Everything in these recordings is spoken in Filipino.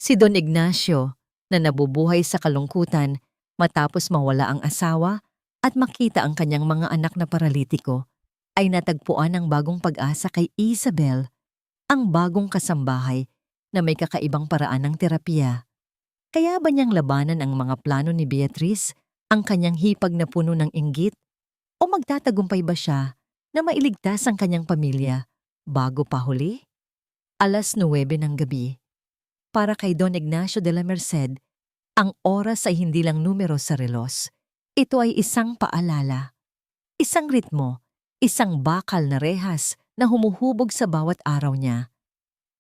Si Don Ignacio na nabubuhay sa kalungkutan matapos mawala ang asawa at makita ang kanyang mga anak na paralitiko, ay natagpuan ng bagong pag-asa kay Isabel, ang bagong kasambahay na may kakaibang paraan ng terapiya. Kaya ba niyang labanan ang mga plano ni Beatrice, ang kanyang hipag na puno ng inggit? O magtatagumpay ba siya na mailigtas ang kanyang pamilya bago pa huli? 9:09 ng gabi. Para kay Don Ignacio de la Merced, ang oras ay hindi lang numero sa relos. Ito ay isang paalala, isang ritmo, isang bakal na rehas na humuhubog sa bawat araw niya.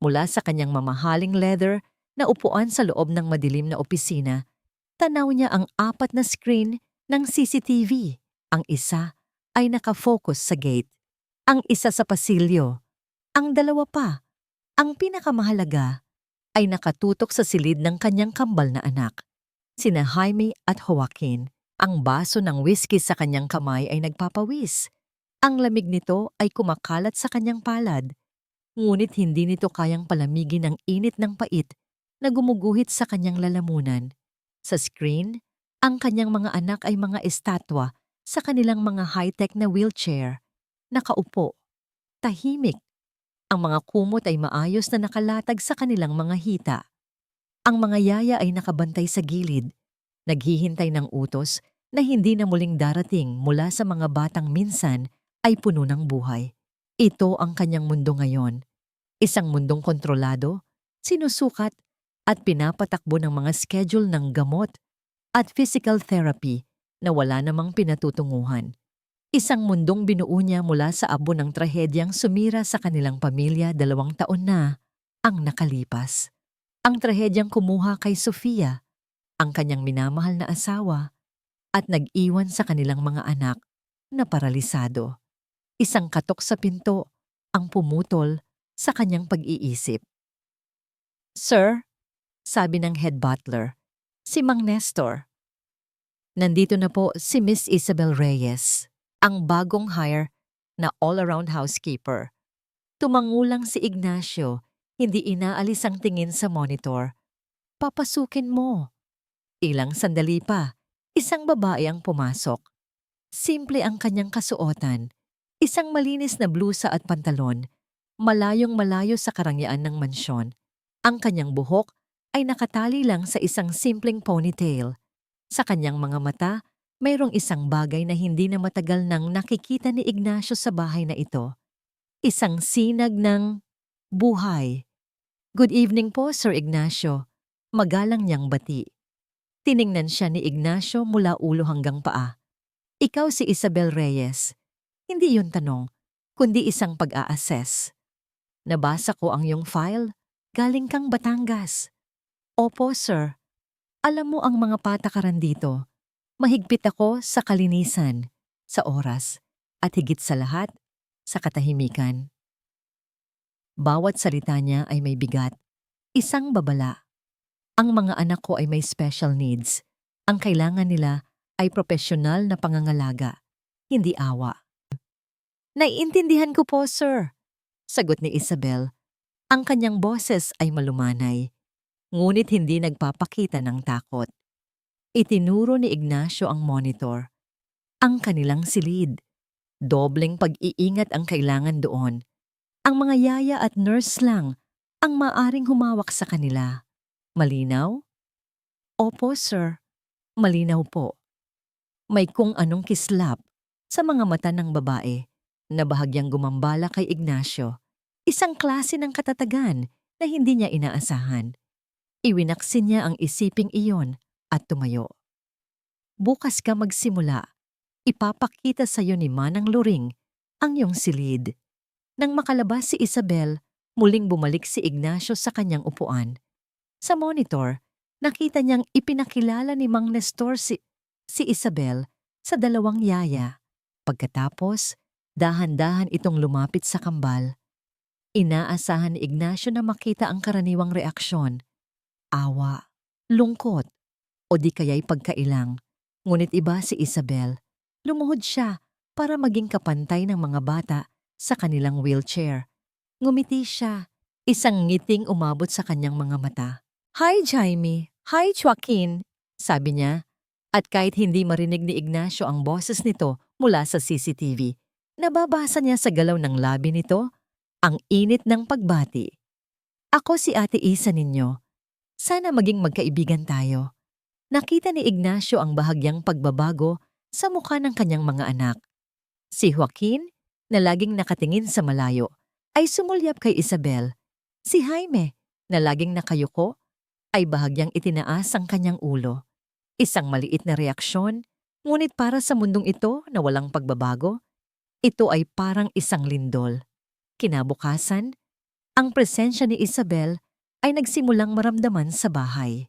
Mula sa kanyang mamahaling leather na upuan sa loob ng madilim na opisina, tanaw niya ang 4 na screen ng CCTV. Ang isa ay nakafocus sa gate, ang isa sa pasilyo, ang dalawa pa, ang pinakamahalaga, ay nakatutok sa silid ng kanyang kambal na anak, sina Jaime at Joaquin. Ang baso ng whiskey sa kanyang kamay ay nagpapawis. Ang lamig nito ay kumakalat sa kanyang palad, ngunit hindi nito kayang palamigin ang init ng pait na gumuguhit sa kanyang lalamunan. Sa screen, ang kanyang mga anak ay mga estatwa sa kanilang mga high-tech na wheelchair. Nakaupo, tahimik. Ang mga kumot ay maayos na nakalatag sa kanilang mga hita. Ang mga yaya ay nakabantay sa gilid, naghihintay ng utos na hindi na muling darating mula sa mga batang minsan ay puno ng buhay. Ito ang kanyang mundo ngayon. Isang mundong kontrolado, sinusukat at pinapatakbo ng mga schedule ng gamot at physical therapy na wala namang pinatutunguhan. Isang mundong binuo niya mula sa abo ng trahedyang sumira sa kanilang pamilya 2 taon na ang nakalipas. Ang trahedyang kumuha kay Sofia, ang kanyang minamahal na asawa, at nag-iwan sa kanilang mga anak na paralisado. Isang katok sa pinto ang pumutol sa kanyang pag-iisip. "Sir," sabi ng head butler, si Mang Nestor. Nandito na po si Miss Isabel Reyes, ang bagong hire na all-around housekeeper. Tumangulang si Ignacio, hindi inaalis ang tingin sa monitor. "Papasukin mo." Ilang sandali pa, isang babae ang pumasok. Simple ang kanyang kasuotan, isang malinis na blusa at pantalon, malayong malayo sa karangyaan ng mansyon. Ang kanyang buhok ay nakatali lang sa isang simpleng ponytail. Sa kanyang mga mata, mayroong isang bagay na hindi na matagal nang nakikita ni Ignacio sa bahay na ito. Isang sinag ng buhay. "Good evening po, Sir Ignacio." Magalang niyang bati. Tiningnan siya ni Ignacio mula ulo hanggang paa. "Ikaw si Isabel Reyes." Hindi yun tanong, kundi isang pag-a-assess. "Nabasa ko ang iyong file. Galing kang Batangas." "Opo, sir. Alam mo ang mga patakaran dito. Mahigpit ako sa kalinisan, sa oras, at higit sa lahat, sa katahimikan." Bawat salita niya ay may bigat. Isang babala. "Ang mga anak ko ay may special needs. Ang kailangan nila ay propesyonal na pangangalaga, hindi awa." "Naiintindihan ko po, sir," sagot ni Isabel. Ang kanyang boses ay malumanay, ngunit hindi nagpapakita ng takot. Itinuro ni Ignacio ang monitor. Ang kanilang silid. Dobleng pag-iingat ang kailangan doon. Ang mga yaya at nurse lang ang maaring humawak sa kanila. "Malinaw?" "Opo, sir. Malinaw po." May kung anong kislap sa mga mata ng babae na bahagyang gumambala kay Ignacio. Isang klase ng katatagan na hindi niya inaasahan. Iwinaksin niya ang isiping iyon at tumayo. "Bukas ka magsimula. Ipapakita sa iyo ni Manang Luring ang iyong silid." Nang makalabas si Isabel, muling bumalik si Ignacio sa kanyang upuan. Sa monitor, nakita niyang ipinakilala ni Mang Nestor si Isabel sa 2 yaya. Pagkatapos, dahan-dahan itong lumapit sa kambal. Inaasahan ni Ignacio na makita ang karaniwang reaksyon. Awa, lungkot, o di kaya'y pagkailang. Ngunit iba si Isabel. Lumuhod siya para maging kapantay ng mga bata sa kanilang wheelchair. Ngumiti siya, isang ngiting umabot sa kanyang mga mata. "Hi, Jaime. Hi, Joaquin," sabi niya. At kahit hindi marinig ni Ignacio ang boses nito mula sa CCTV, nababasa niya sa galaw ng labi nito ang init ng pagbati. "Ako si Ate Isa ninyo. Sana maging magkaibigan tayo." Nakita ni Ignacio ang bahagyang pagbabago sa mukha ng kanyang mga anak. Si Joaquin, na laging nakatingin sa malayo, ay sumulyap kay Isabel. Si Jaime, na laging nakayuko, ay bahagyang itinaas ang kanyang ulo. Isang maliit na reaksyon, ngunit para sa mundong ito na walang pagbabago, ito ay parang isang lindol. Kinabukasan, ang presensya ni Isabel ay nagsimulang maramdaman sa bahay.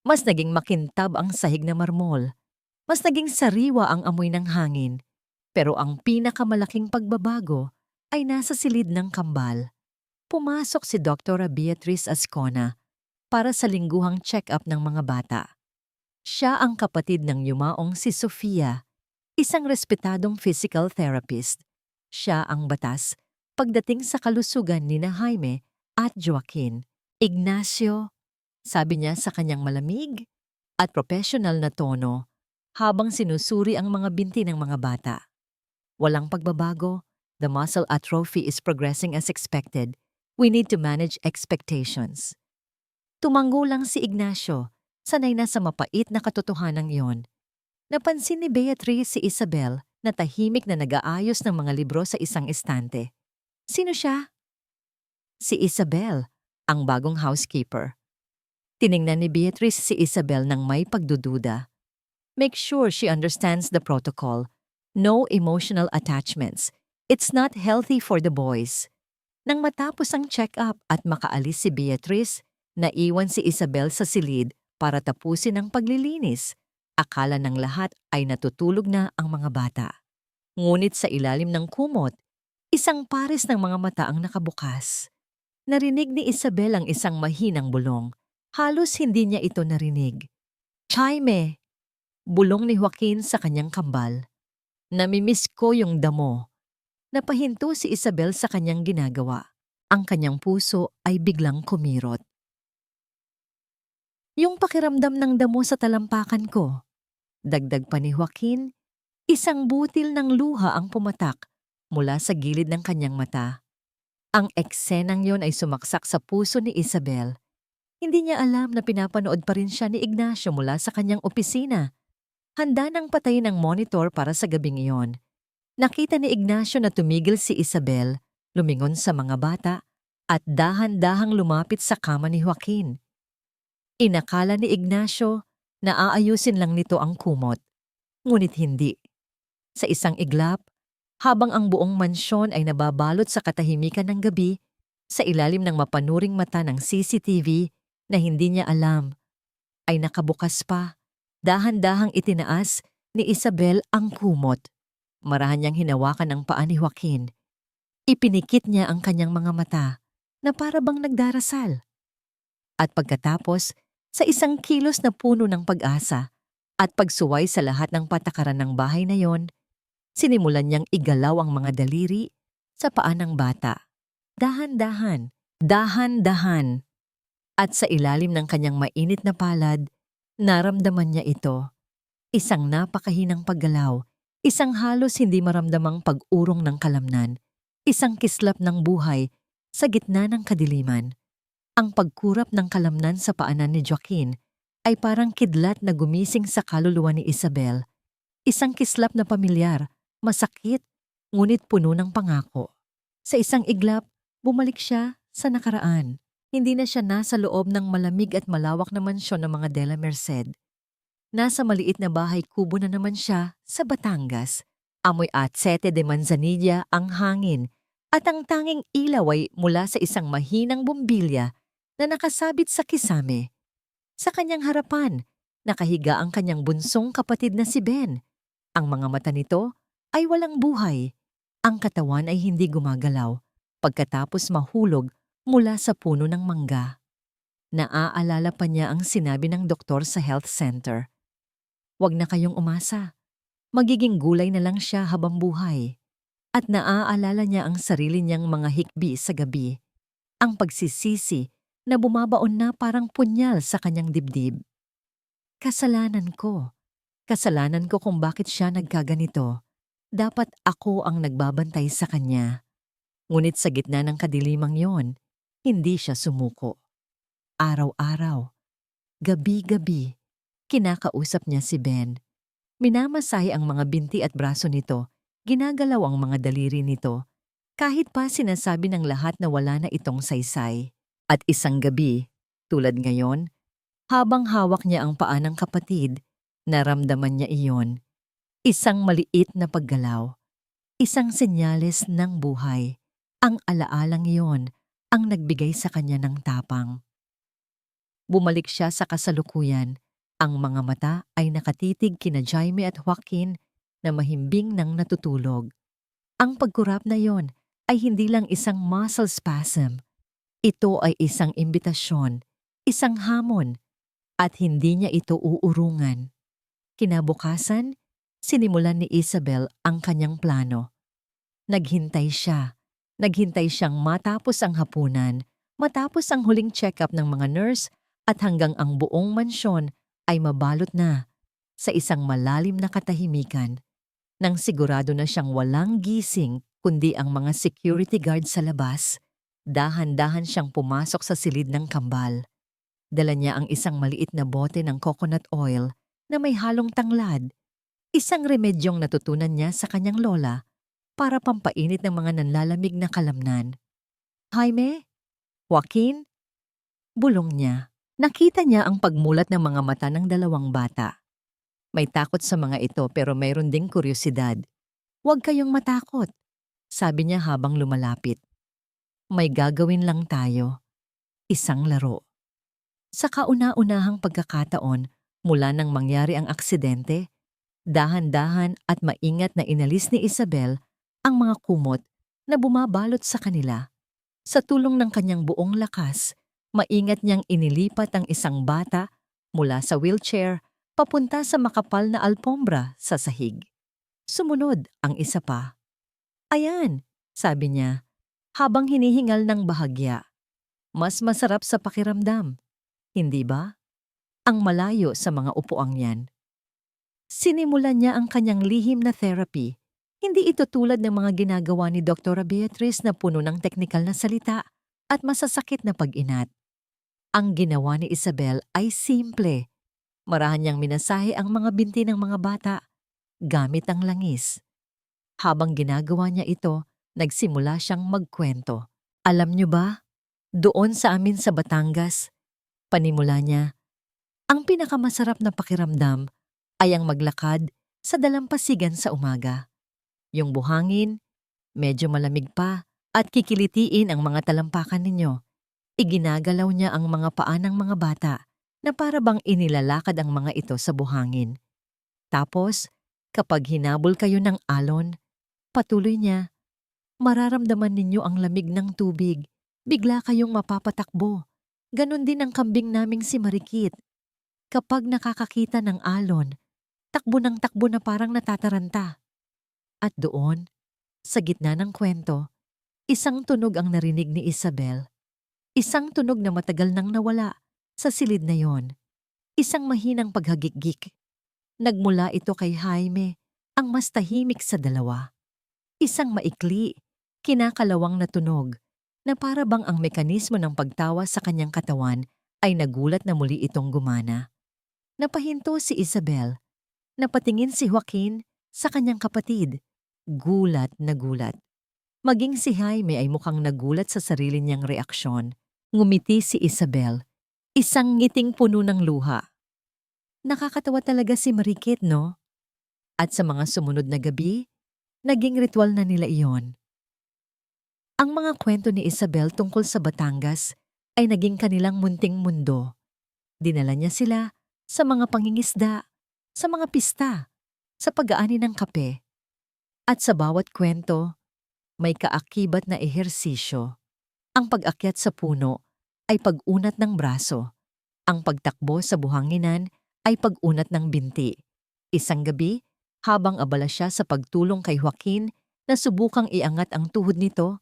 Mas naging makintab ang sahig na marmol. Mas naging sariwa ang amoy ng hangin. Pero ang pinakamalaking pagbabago ay nasa silid ng kambal. Pumasok si Dr. Beatriz Ascona para sa lingguhang check-up ng mga bata. Siya ang kapatid ng yumaong si Sofia, isang respetadong physical therapist. Siya ang batas pagdating sa kalusugan ni na Jaime at Joaquin. "Ignacio," sabi niya sa kanyang malamig at professional na tono habang sinusuri ang mga binti ng mga bata. "Walang pagbabago. The muscle atrophy is progressing as expected. We need to manage expectations." Tumango lang si Ignacio, sanay na sa mapait na katotohanan iyon. Napansin ni Beatriz si Isabel na tahimik na nag-aayos ng mga libro sa isang estante. Sino siya? Si Isabel, ang bagong housekeeper. Tiningnan ni Beatriz si Isabel ng may pagdududa. "Make sure she understands the protocol. No emotional attachments. It's not healthy for the boys." Nang matapos ang check-up at makaalis si Beatriz, naiwan si Isabel sa silid para tapusin ang paglilinis. Akala ng lahat ay natutulog na ang mga bata. Ngunit sa ilalim ng kumot, isang pares ng mga mata ang nakabukas. Narinig ni Isabel ang isang mahinang bulong. Halos hindi niya ito narinig. "Jaime!" Bulong ni Joaquin sa kanyang kambal. "Namimiss ko yung damo." Napahinto si Isabel sa kanyang ginagawa. Ang kanyang puso ay biglang kumirot. "Yung pakiramdam ng damo sa talampakan ko." Dagdag pa ni Joaquin, isang butil ng luha ang pumatak mula sa gilid ng kanyang mata. Ang eksenang yon ay sumaksak sa puso ni Isabel. Hindi niya alam na pinapanood pa rin siya ni Ignacio mula sa kanyang opisina. Handa nang patayin ang monitor para sa gabing iyon. Nakita ni Ignacio na tumigil si Isabel, lumingon sa mga bata, at dahan-dahang lumapit sa kama ni Joaquin. Inakala ni Ignacio na aayusin lang nito ang kumot. Ngunit hindi. Sa isang iglap, habang ang buong mansyon ay nababalot sa katahimikan ng gabi, sa ilalim ng mapanuring mata ng CCTV na hindi niya alam, ay nakabukas pa. Dahan-dahang itinaas ni Isabel ang kumot. Marahan niyang hinawakan ang paa ni Joaquin. Ipinikit niya ang kanyang mga mata na para bang nagdarasal. At pagkatapos, sa isang kilos na puno ng pag-asa at pagsuway sa lahat ng patakaran ng bahay na yon, sinimulan niyang igalaw ang mga daliri sa paa ng bata. Dahan-dahan, dahan-dahan. At sa ilalim ng kanyang mainit na palad, naramdaman niya ito. Isang napakahinang paggalaw, isang halos hindi maramdamang pag-urong ng kalamnan, isang kislap ng buhay sa gitna ng kadiliman. Ang pagkurap ng kalamnan sa paanan ni Joaquin ay parang kidlat na gumising sa kaluluwa ni Isabel. Isang kislap na pamilyar, masakit, ngunit puno ng pangako. Sa isang iglap, bumalik siya sa nakaraan. Hindi na siya nasa loob ng malamig at malawak na mansyon ng mga De La Merced. Nasa maliit na bahay kubo na naman siya sa Batangas. Amoy atsete de manzanilla ang hangin at ang tanging ilaw ay mula sa isang mahinang bombilya na nakasabit sa kisame. Sa kanyang harapan, nakahiga ang kanyang bunsong kapatid na si Ben. Ang mga mata nito ay walang buhay. Ang katawan ay hindi gumagalaw pagkatapos mahulog mula sa puno ng mangga. Naaalala pa niya ang sinabi ng doktor sa health center. "Huwag na kayong umasa. Magiging gulay na lang siya habang buhay." At naaalala niya ang sarili niyang mga hikbi sa gabi. Ang pagsisisi na bumabaon na parang punyal sa kanyang dibdib. Kasalanan ko. Kasalanan ko kung bakit siya nagkaganito. Dapat ako ang nagbabantay sa kanya. Ngunit sa gitna ng kadilimang yon, hindi siya sumuko. Araw-araw, gabi-gabi, kinakausap niya si Ben. Minamasahe ang mga binti at braso nito, ginagalaw ang mga daliri nito, kahit pa sinasabi ng lahat na wala na itong saysay. At isang gabi, tulad ngayon, habang hawak niya ang paa ng kapatid, naramdaman niya iyon. Isang maliit na paggalaw, isang senyales ng buhay. Ang alaalang iyon ang nagbigay sa kanya ng tapang. Bumalik siya sa kasalukuyan. Ang mga mata ay nakatitig kina Jaime at Joaquin na mahimbing nang natutulog. Ang pagkurap na yon ay hindi lang isang muscle spasm. Ito ay isang imbitasyon, isang hamon, at hindi niya ito uurungan. Kinabukasan, sinimulan ni Isabel ang kanyang plano. Naghintay siya. Naghintay siyang matapos ang hapunan, matapos ang huling check-up ng mga nurse at hanggang ang buong mansyon ay mabalot na sa isang malalim na katahimikan. Nang sigurado na siyang walang gising kundi ang mga security guard sa labas, dahan-dahan siyang pumasok sa silid ng kambal. Dala niya ang isang maliit na bote ng coconut oil na may halong tanglad, isang remedyong natutunan niya sa kanyang lola para pampainit ng mga nanlalamig na kalamnan. Jaime? Joaquin? Bulong niya. Nakita niya ang pagmulat ng mga mata ng dalawang bata. May takot sa mga ito pero mayroon ding kuryosidad. Huwag kayong matakot, sabi niya habang lumalapit. May gagawin lang tayo. Isang laro. Sa kauna-unahang pagkakataon, mula nang mangyari ang aksidente, dahan-dahan at maingat na inalis ni Isabel ang mga kumot na bumabalot sa kanila. Sa tulong ng kanyang buong lakas, maingat niyang inilipat ang isang bata mula sa wheelchair papunta sa makapal na alpombra sa sahig. Sumunod ang isa pa. Ayan, sabi niya, habang hinihingal ng bahagya. Mas masarap sa pakiramdam, hindi ba? Ang malayo sa mga upuang yan. Sinimulan niya ang kanyang lihim na therapy. Hindi ito tulad ng mga ginagawa ni Dr. Beatrice na puno ng teknikal na salita at masasakit na pag-inat. Ang ginawa ni Isabel ay simple. Marahan niyang minasahe ang mga binti ng mga bata gamit ang langis. Habang ginagawa niya ito, nagsimula siyang magkwento. Alam niyo ba, doon sa amin sa Batangas, panimula niya, ang pinakamasarap na pakiramdam ay ang maglakad sa dalampasigan sa umaga. Yung buhangin, medyo malamig pa at kikilitiin ang mga talampakan ninyo. Iginagalaw niya ang mga paa ng mga bata na para bang inilalakad ang mga ito sa buhangin. Tapos, kapag hinabol kayo ng alon, patuloy niya, mararamdaman ninyo ang lamig ng tubig. Bigla kayong mapapatakbo. Ganon din ang kambing naming si Marikit. Kapag nakakakita ng alon, takbo ng takbo na parang natataranta. At doon, sa gitna ng kwento, isang tunog ang narinig ni Isabel. Isang tunog na matagal nang nawala sa silid na yon. Isang mahinang paghagikgik. Nagmula ito kay Jaime, ang mas tahimik sa dalawa. Isang maikli, kinakalawang na tunog na para bang ang mekanismo ng pagtawa sa kanyang katawan ay nagulat na muli itong gumana. Napahinto si Isabel. Napatingin si Joaquin sa kanyang kapatid. Gulat na gulat. Maging si Jaime ay mukhang nagulat sa sarili niyang reaksyon. Ngumiti si Isabel. Isang ngiting puno ng luha. Nakakatawa talaga si Marikit, no? At sa mga sumunod na gabi, naging ritual na nila iyon. Ang mga kwento ni Isabel tungkol sa Batangas ay naging kanilang munting mundo. Dinala niya sila sa mga pangingisda, sa mga pista, sa pag-aani ng kape. At sa bawat kwento, may kaakibat na ehersisyo. Ang pag-akyat sa puno ay pag-unat ng braso. Ang pagtakbo sa buhanginan ay pag-unat ng binti. Isang gabi, habang abala siya sa pagtulong kay Joaquin na subukang iangat ang tuhod nito,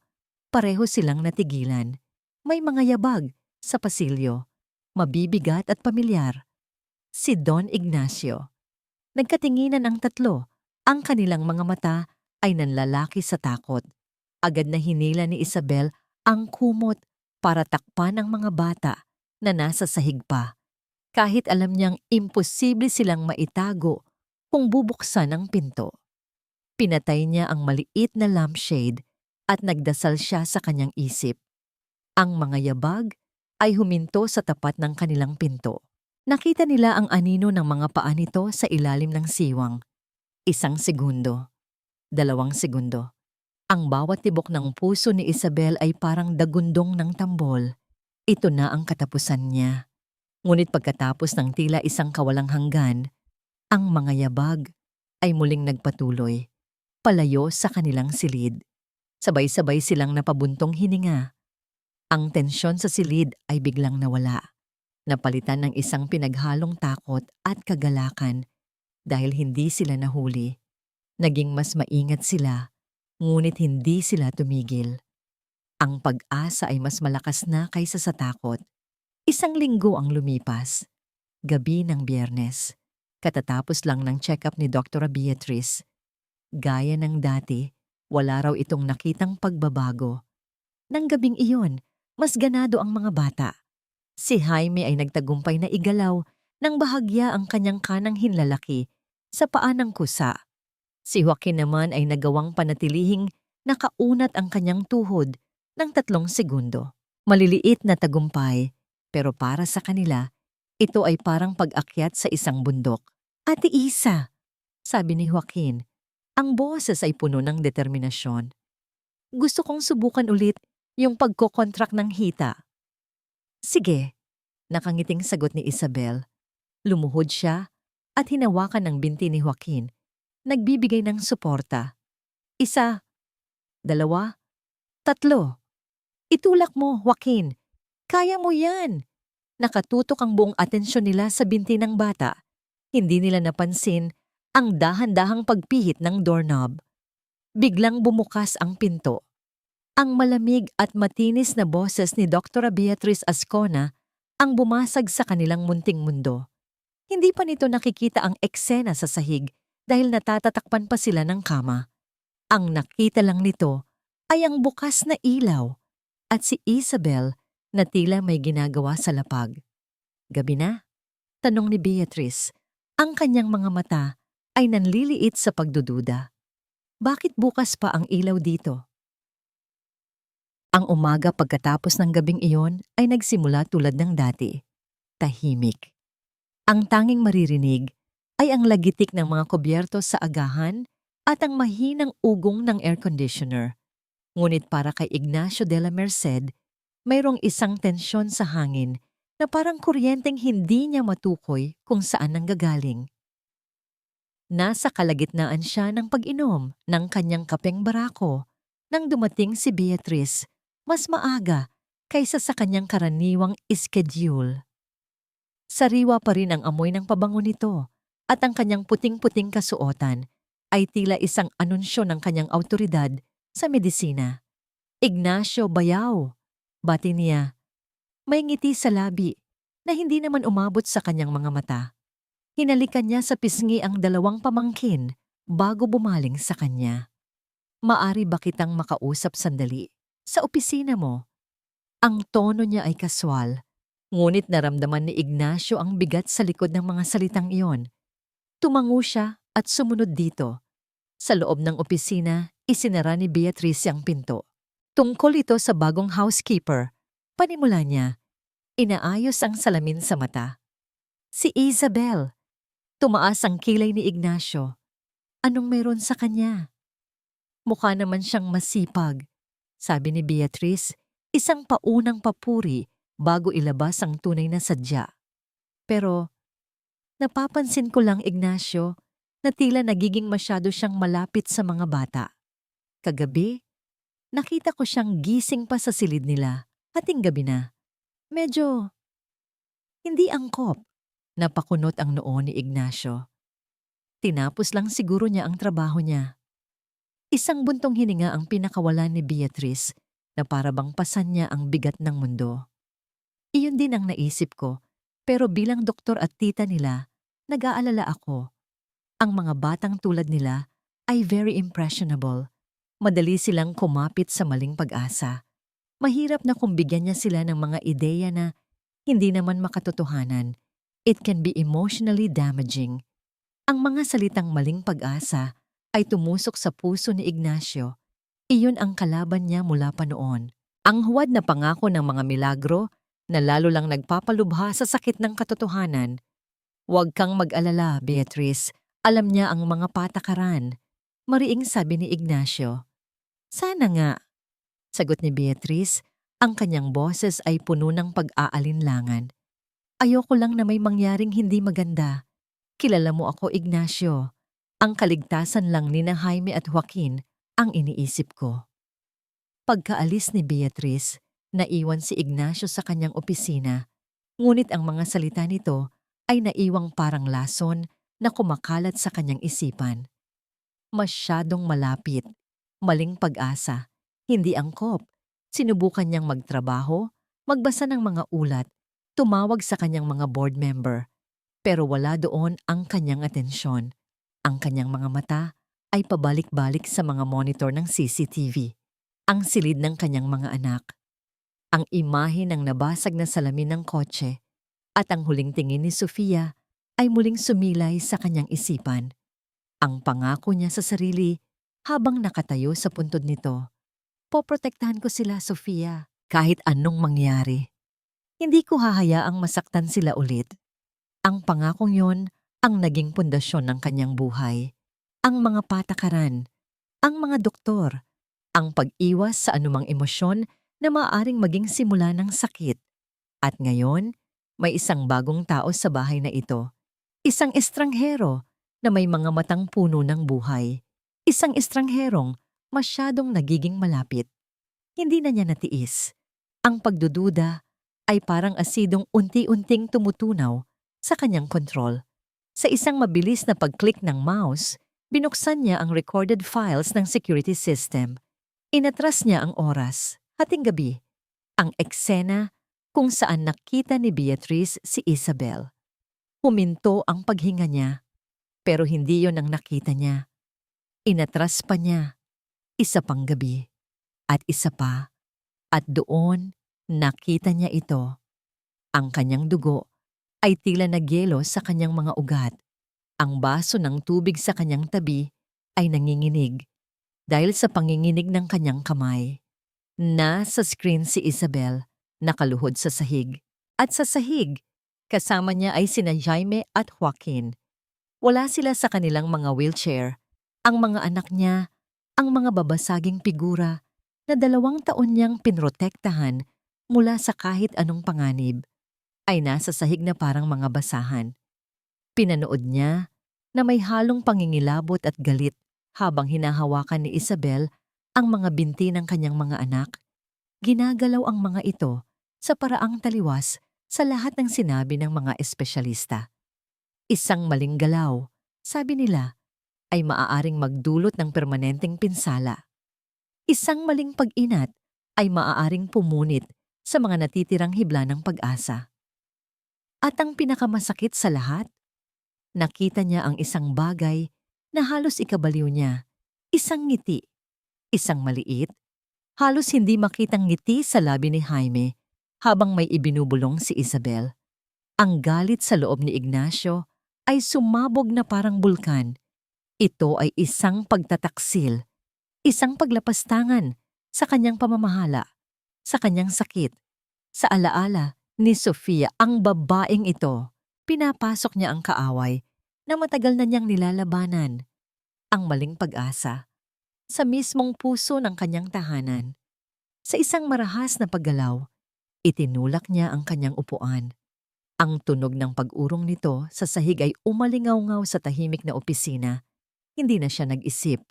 pareho silang natigilan. May mga yabag Sa pasilyo, mabibigat at pamilyar, si Don Ignacio. Nagkatinginan ang tatlo. Ang kanilang mga mata ay nanlalaki sa takot. Agad na hinila ni Isabel ang kumot para takpan ang mga bata na nasa sahig pa. Kahit alam niyang imposible silang maitago kung bubuksan ang pinto. Pinatay niya ang maliit na lampshade at nagdasal siya sa kanyang isip. Ang mga yabag ay huminto sa tapat ng kanilang pinto. Nakita nila ang anino ng mga paa nito sa ilalim ng siwang. 1 segundo, 2 segundo. Ang bawat tibok ng puso ni Isabel ay parang dagundong ng tambol. Ito na ang katapusan niya. Ngunit pagkatapos ng tila isang kawalang hanggan, ang mga yabag ay muling nagpatuloy, palayo sa kanilang silid. Sabay-sabay silang napabuntong hininga. Ang tensyon sa silid ay biglang nawala. Napalitan ng isang pinaghalong takot at kagalakan dahil hindi sila nahuli. Naging mas maingat sila, ngunit hindi sila tumigil. Ang pag-asa ay mas malakas na kaysa sa takot. 1 linggo ang lumipas. Gabi ng Biyernes. Katatapos lang ng check-up ni Dr. Beatrice. Gaya ng dati, wala raw itong nakitang pagbabago. Nang gabing iyon, mas ganado ang mga bata. Si Jaime ay nagtagumpay na igalaw ng bahagya ang kanyang kanang hinlalaki sa paa ng kusa. Si Joaquin naman ay nagawang panatilihing nakaunat ang kanyang tuhod ng 3 segundo. Maliliit na tagumpay, pero para sa kanila, ito ay parang pag-akyat sa isang bundok. Ate Isa, sabi ni Joaquin, ang boses ay puno ng determinasyon. Gusto kong subukan ulit yung pagkokontrak ng hita. Sige, nakangiting sagot ni Isabel. Lumuhod siya at hinawakan ng binti ni Joaquin. Nagbibigay ng suporta. 1, 2, 3. Itulak mo, Joaquin. Kaya mo yan. Nakatutok ang buong atensyon nila sa binti ng bata. Hindi nila napansin ang dahan-dahang pagpihit ng doorknob. Biglang bumukas ang pinto. Ang malamig at matinis na boses ni Dr. Beatrice Ascona ang bumasag sa kanilang munting mundo. Hindi pa nito nakikita ang eksena sa sahig dahil natatatakpan pa sila ng kama. Ang nakita lang nito ay ang bukas na ilaw at si Isabel na tila may ginagawa sa lapag. Gabi na? Tanong ni Beatrice. Ang kanyang mga mata ay nanliliit sa pagdududa. Bakit bukas pa ang ilaw dito? Ang umaga pagkatapos ng gabing iyon ay nagsimula tulad ng dati. Tahimik. Ang tanging maririnig ay ang lagitik ng mga kubyerto sa agahan at ang mahinang ugong ng air conditioner. Ngunit para kay Ignacio de la Merced, mayroong isang tensyon sa hangin na parang kuryenteng hindi niya matukoy kung saan nanggagaling. Nasa kalagitnaan siya ng pag-inom ng kanyang kapeng barako nang dumating si Beatrice mas maaga kaysa sa kanyang karaniwang schedule. Sariwa pa rin ang amoy ng pabango nito at ang kanyang puting-puting kasuotan ay tila isang anunsyo ng kanyang awtoridad sa medisina. Ignacio Bayaw, bati niya. May ngiti sa labi na hindi naman umabot sa kanyang mga mata. Hinalikan niya sa pisngi ang 2 pamangkin bago bumaling sa kanya. Maari ba kitang makausap sandali? Sa opisina mo. Ang tono niya ay kaswal, ngunit naramdaman ni Ignacio ang bigat sa likod ng mga salitang iyon. Tumango siya at sumunod dito. Sa loob ng opisina, isinara ni Beatrice ang pinto. Tungkol ito sa bagong housekeeper. Panimula niya, inaayos ang salamin sa mata. Si Isabel. Tumaas ang kilay ni Ignacio. Anong meron sa kanya? Mukha naman siyang masipag. Sabi ni Beatrice, isang paunang papuri bago ilabas ang tunay na sadya. Pero, napapansin ko lang, Ignacio, na tila nagiging masyado siyang malapit sa mga bata. Kagabi, nakita ko siyang gising pa sa silid nila. Hating gabi na. Medyo, hindi angkop. Napakunot ang noo ni Ignacio. Tinapos lang siguro niya ang trabaho niya. Isang buntong hininga ang pinakawalan ni Beatrice na para bang pasan niya ang bigat ng mundo. Iyon din ang naisip ko, pero bilang doktor at tita nila, nag-aalala ako. Ang mga batang tulad nila ay very impressionable. Madali silang kumapit sa maling pag-asa. Mahirap na kung bigyan niya sila ng mga ideya na hindi naman makatotohanan. It can be emotionally damaging. Ang mga salitang maling pag-asa ay tumusok sa puso ni Ignacio. Iyon ang kalaban niya mula pa noon. Ang huwad na pangako ng mga milagro na lalo lang nagpapalubha sa sakit ng katotohanan. Huwag kang mag-alala, Beatrice. Alam niya ang mga patakaran. Mariing sabi ni Ignacio. Sana nga. Sagot ni Beatrice, ang kanyang boses ay puno ng pag-aalinlangan. Ayoko lang na may mangyaring hindi maganda. Kilala mo ako, Ignacio. Ang kaligtasan lang ni na Jaime at Joaquin ang iniisip ko. Pagkaalis ni Beatrice, naiwan si Ignacio sa kanyang opisina, ngunit ang mga salita nito ay naiwang parang lason na kumakalat sa kanyang isipan. Masyadong malapit, maling pag-asa, hindi angkop. Sinubukan niyang magtrabaho, magbasa ng mga ulat, tumawag sa kanyang mga board member, pero wala doon ang kanyang atensyon. Ang kanyang mga mata ay pabalik-balik sa mga monitor ng CCTV. Ang silid ng kanyang mga anak, ang imahe ng nabasag na salamin ng kotse, at ang huling tingin ni Sofia ay muling sumilay sa kanyang isipan. Ang pangako niya sa sarili habang nakatayo sa puntod nito. Poprotektahan ko sila, Sofia, kahit anong mangyari. Hindi ko hahayaang masaktan sila ulit. Ang pangakong yon ang naging pundasyon ng kanyang buhay. Ang mga patakaran, ang mga doktor, ang pag-iwas sa anumang emosyon na maaaring maging simula ng sakit. At ngayon, may isang bagong tao sa bahay na ito. Isang estranghero na may mga matang puno ng buhay. Isang estrangherong masyadong nagiging malapit. Hindi na niya natiis. Ang pagdududa ay parang asidong unti-unting tumutunaw sa kanyang kontrol. Sa isang mabilis na pag-click ng mouse, binuksan niya ang recorded files ng security system. Inatras niya ang oras, hating gabi, ang eksena kung saan nakita ni Beatrice si Isabel. Huminto ang paghinga niya, pero hindi yon ang nakita niya. Inatras pa niya, isa pang gabi, at isa pa, at doon nakita niya ito. Ang kanyang dugo ay tila nagyelo sa kanyang mga ugat. Ang baso ng tubig sa kanyang tabi ay nanginginig dahil sa panginginig ng kanyang kamay. Nasa screen si Isabel, nakaluhod sa sahig. At sa sahig, kasama niya ay sina Jaime at Joaquin. Wala sila sa kanilang mga wheelchair. Ang mga anak niya, ang mga babasaging figura na 2 taon niyang pinrotektahan mula sa kahit anong panganib, ay nasa sahig na parang mga basahan. Pinanood niya na may halong pangingilabot at galit habang hinahawakan ni Isabel ang mga binti ng kanyang mga anak. Ginagalaw ang mga ito sa paraang taliwas sa lahat ng sinabi ng mga espesyalista. Isang maling galaw, sabi nila, ay maaaring magdulot ng permanenteng pinsala. Isang maling pag-inat ay maaaring pumunit sa mga natitirang hibla ng pag-asa. At ang pinakamasakit sa lahat, nakita niya ang isang bagay na halos ikabaliw niya. Isang ngiti, isang maliit, halos hindi makitang ngiti sa labi ni Jaime habang may ibinubulong si Isabel. Ang galit sa loob ni Ignacio ay sumabog na parang bulkan. Ito ay isang pagtataksil, isang paglapastangan sa kanyang pamamahala, sa kanyang sakit, sa alaala ni Sofia, ang babaeng ito. Pinapasok niya ang kaaway na matagal na niyang nilalabanan, ang maling pag-asa, sa mismong puso ng kanyang tahanan. Sa isang marahas na paggalaw, itinulak niya ang kanyang upuan. Ang tunog ng pag-urong nito sa sahig ay umalingaw-ngaw sa tahimik na opisina. Hindi na siya nag-isip.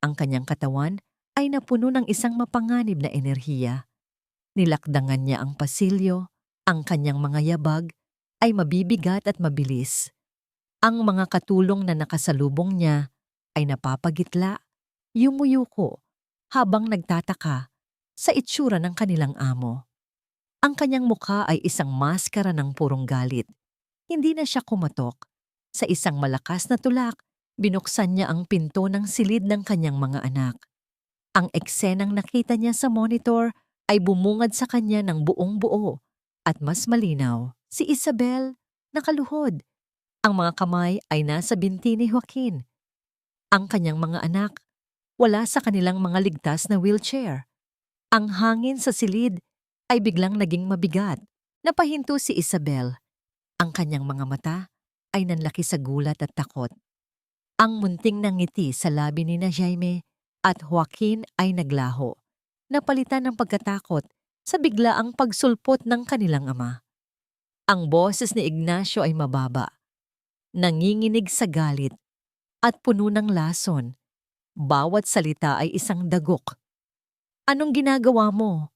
Ang kanyang katawan ay napuno ng isang mapanganib na enerhiya. Nilakdangan niya ang pasilyo, ang kanyang mga yabag ay mabibigat at mabilis. Ang mga katulong na nakasalubong niya ay napapagitla, yumuyuko, habang nagtataka sa itsura ng kanilang amo. Ang kanyang mukha ay isang maskara ng purong galit. Hindi na siya kumatok. Sa isang malakas na tulak, binuksan niya ang pinto ng silid ng kanyang mga anak. Ang eksenang nakita niya sa monitor ay bumungad sa kanya ng buong buo at mas malinaw. Si Isabel, nakaluhod. Ang mga kamay ay nasa binti ni Joaquin. Ang kanyang mga anak, wala sa kanilang mga ligtas na wheelchair. Ang hangin sa silid ay biglang naging mabigat. Napahinto si Isabel. Ang kanyang mga mata ay nanlaki sa gulat at takot. Ang munting nangiti sa labi ni na Jaime at Joaquin ay naglaho. Napalitan ng pagkatakot sa biglaang pagsulpot ng kanilang ama. Ang boses ni Ignacio ay mababa, nanginginig sa galit at puno ng lason. Bawat salita ay isang dagok. "Anong ginagawa mo?"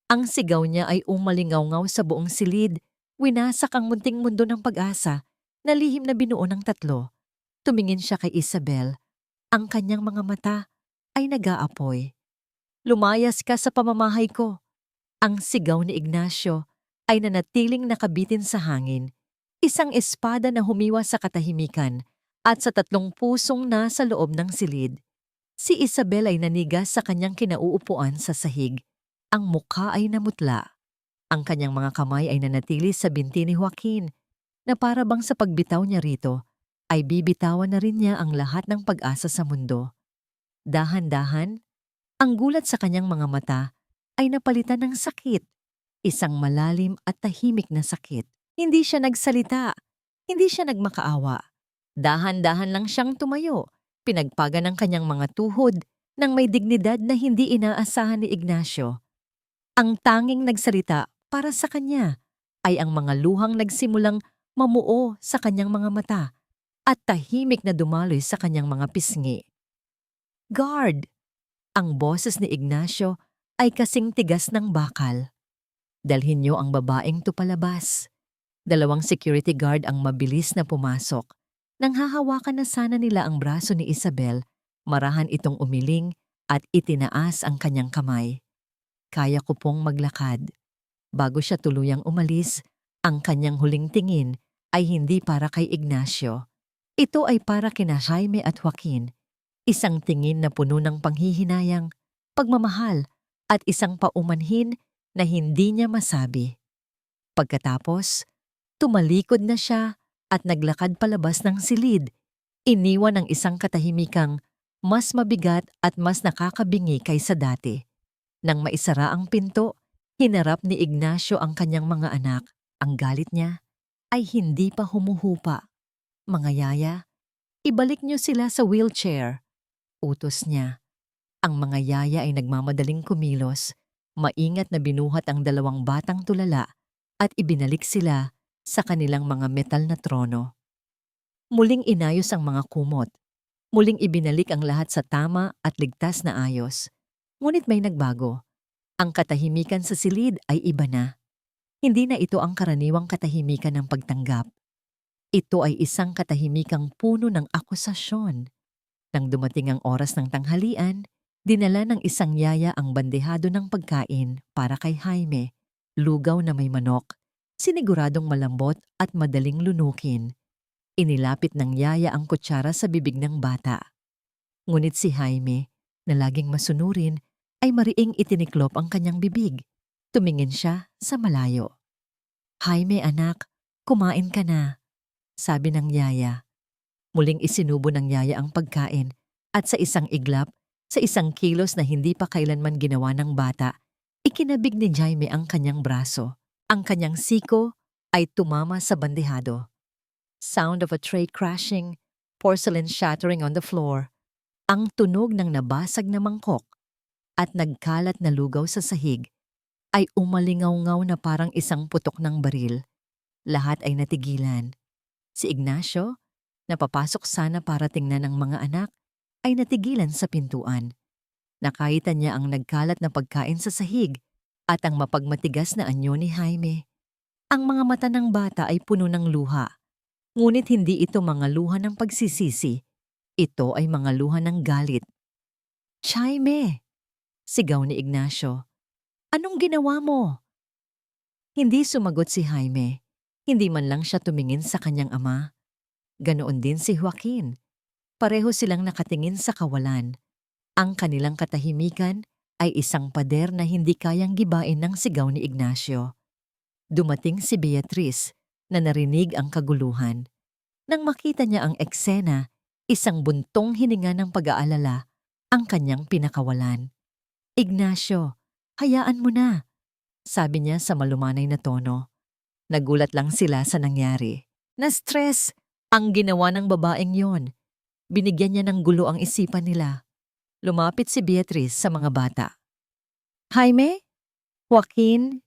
Ang sigaw niya ay umalingaw-ngaw sa buong silid. Winasak ang munting mundo ng pag-asa na lihim na binuo ng tatlo. Tumingin siya kay Isabel. Ang kanyang mga mata ay nag-aapoy. "Lumayas ka sa pamamahay ko." Ang sigaw ni Ignacio ay nanatiling nakabitin sa hangin. Isang espada na humiwa sa katahimikan at sa tatlong pusong nasa loob ng silid. Si Isabel ay nanigas sa kanyang kinauupuan sa sahig. Ang mukha ay namutla. Ang kanyang mga kamay ay nanatili sa binti ni Joaquin na para bang sa pagbitaw niya rito ay bibitawan na rin niya ang lahat ng pag-asa sa mundo. Dahan-dahan, ang gulat sa kanyang mga mata ay napalitan ng sakit. Isang malalim at tahimik na sakit. Hindi siya nagsalita. Hindi siya nagmakaawa. Dahan-dahan lang siyang tumayo. Pinagpaga ng kanyang mga tuhod ng may dignidad na hindi inaasahan ni Ignacio. Ang tanging nagsalita para sa kanya ay ang mga luhang nagsimulang mamuo sa kanyang mga mata at tahimik na dumaloy sa kanyang mga pisngi. "Guard!" Ang boses ni Ignacio ay kasing tigas ng bakal. "Dalhin niyo ang babaeng to palabas." Dalawang security guard ang mabilis na pumasok. Nang hahawakan na sana nila ang braso ni Isabel, marahan itong umiling at itinaas ang kanyang kamay. "Kaya ko pong maglakad." Bago siya tuluyang umalis, ang kanyang huling tingin ay hindi para kay Ignacio. Ito ay para kina Jaime at Joaquin. Isang tingin na puno ng panghihinayang, pagmamahal at isang paumanhin na hindi niya masabi. Pagkatapos, tumalikod na siya at naglakad palabas ng silid. Iniwan ang isang katahimikang mas mabigat at mas nakakabingi kaysa dati. Nang maisara ang pinto, hinarap ni Ignacio ang kanyang mga anak. Ang galit niya ay hindi pa humuhupa. "Mga yaya, ibalik niyo sila sa wheelchair." Utos niya. Ang mga yaya ay nagmamadaling kumilos. Maingat na binuhat ang dalawang batang tulala at ibinalik sila sa kanilang mga metal na trono. Muling inayos ang mga kumot. Muling ibinalik ang lahat sa tama at ligtas na ayos. Ngunit may nagbago. Ang katahimikan sa silid ay iba na. Hindi na ito ang karaniwang katahimikan ng pagtanggap. Ito ay isang katahimikang puno ng akusasyon. Nang dumating ang oras ng tanghalian, dinala ng isang yaya ang bandehado ng pagkain para kay Jaime. Lugaw na may manok, siniguradong malambot at madaling lunukin. Inilapit ng yaya ang kutsara sa bibig ng bata. Ngunit si Jaime, na laging masunurin, ay mariing itiniklop ang kanyang bibig. Tumingin siya sa malayo. "Jaime anak, kumain ka na," sabi ng yaya. Muling isinubo ng yaya ang pagkain at sa isang iglap, sa isang kilos na hindi pa kailanman ginawa ng bata, ikinabig ni Jaime ang kanyang braso. Ang kanyang siko ay tumama sa bandehado. Sound of a tray crashing, porcelain shattering on the floor, ang tunog ng nabasag na mangkok at nagkalat na lugaw sa sahig ay umalingaw-ngaw na parang isang putok ng baril. Lahat ay natigilan. Si Ignacio, napapasok sana para tingnan ang mga anak, ay natigilan sa pintuan. Nakita niya ang nagkalat na pagkain sa sahig at ang mapagmatigas na anyo ni Jaime. Ang mga mata ng bata ay puno ng luha. Ngunit hindi ito mga luha ng pagsisisi. Ito ay mga luha ng galit. "Jaime!" sigaw ni Ignacio. "Anong ginawa mo?" Hindi sumagot si Jaime. Hindi man lang siya tumingin sa kanyang ama. Ganoon din si Joaquin. Pareho silang nakatingin sa kawalan. Ang kanilang katahimikan ay isang pader na hindi kayang gibain ng sigaw ni Ignacio. Dumating si Beatriz na narinig ang kaguluhan. Nang makita niya ang eksena, isang buntong hininga ng pag-aalala ang kanyang pinakawalan. Ignacio, hayaan mo na, sabi niya sa malumanay na tono. Nagulat lang sila sa nangyari. Na-stress ang ginawa ng babaeng yon. Binigyan niya ng gulo ang isipan nila. Lumapit si Beatriz sa mga bata. Jaime? Joaquin?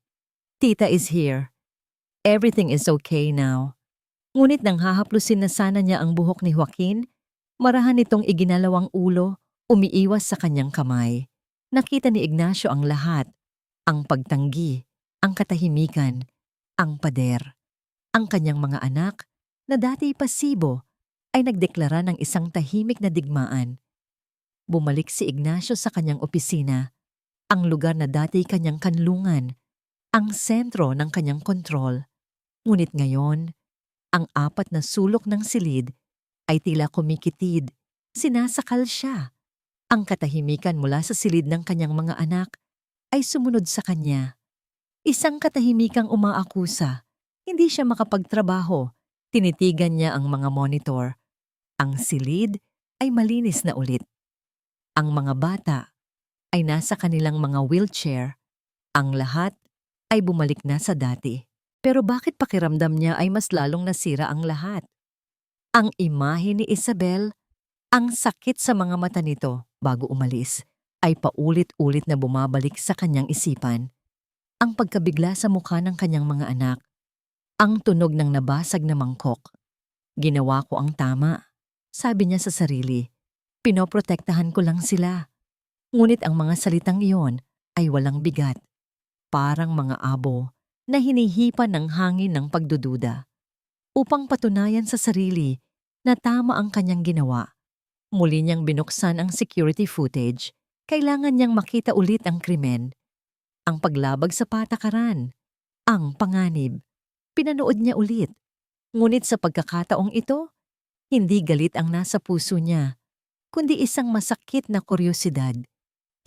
Tita is here. Everything is okay now. Ngunit nang hahaplusin na sana niya ang buhok ni Joaquin, marahan nitong iginalawang ulo, umiiwas sa kanyang kamay. Nakita ni Ignacio ang lahat. Ang pagtanggi, ang katahimikan, ang pader. Ang kanyang mga anak, na dati pasibo, ay nagdeklara ng isang tahimik na digmaan. Bumalik si Ignacio sa kanyang opisina, ang lugar na dati kanyang kanlungan, ang sentro ng kanyang kontrol. Ngunit ngayon, ang apat na sulok ng silid ay tila kumikitid, sinasakal siya. Ang katahimikan mula sa silid ng kanyang mga anak ay sumunod sa kanya. Isang katahimikang umaakusa, hindi siya makapagtrabaho, tinitigan niya ang mga monitor. Ang silid ay malinis na ulit. Ang mga bata ay nasa kanilang mga wheelchair. Ang lahat ay bumalik na sa dati. Pero bakit pakiramdam niya ay mas lalong nasira ang lahat? Ang imahe ni Isabel, ang sakit sa mga mata nito bago umalis, ay paulit-ulit na bumabalik sa kanyang isipan. Ang pagkabigla sa mukha ng kanyang mga anak, ang tunog ng nabasag na mangkok. Ginawa ko ang tama, sabi niya sa sarili. Pinoprotektahan ko lang sila. Ngunit ang mga salitang iyon ay walang bigat. Parang mga abo na hinihipan ng hangin ng pagdududa. Upang patunayan sa sarili na tama ang kanyang ginawa, muli niyang binuksan ang security footage. Kailangan niyang makita ulit ang krimen, ang paglabag sa patakaran, ang panganib. Pinanood niya ulit. Ngunit sa pagkakataong ito, hindi galit ang nasa puso niya, kundi isang masakit na kuryosidad.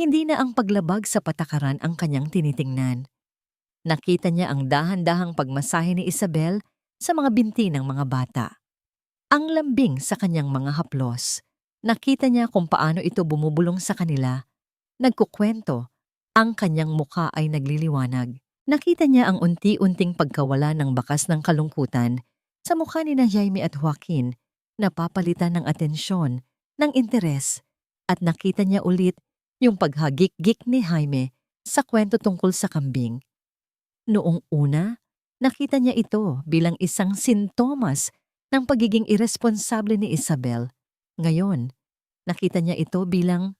Hindi na ang paglabag sa patakaran ang kanyang tinitingnan. Nakita niya ang dahan-dahang pagmasahe ni Isabel sa mga binti ng mga bata. Ang lambing sa kanyang mga haplos. Nakita niya kung paano ito bumubulong sa kanila. Nagkukwento, ang kanyang mukha ay nagliliwanag. Nakita niya ang unti-unting pagkawala ng bakas ng kalungkutan sa mukha ni na Jaime at Joaquin, napapalitan ng atensyon, ng interes, at nakita niya ulit yung paghagik-gik ni Jaime sa kwento tungkol sa kambing. Noong una, nakita niya ito bilang isang sintomas ng pagiging irresponsable ni Isabel. Ngayon, nakita niya ito bilang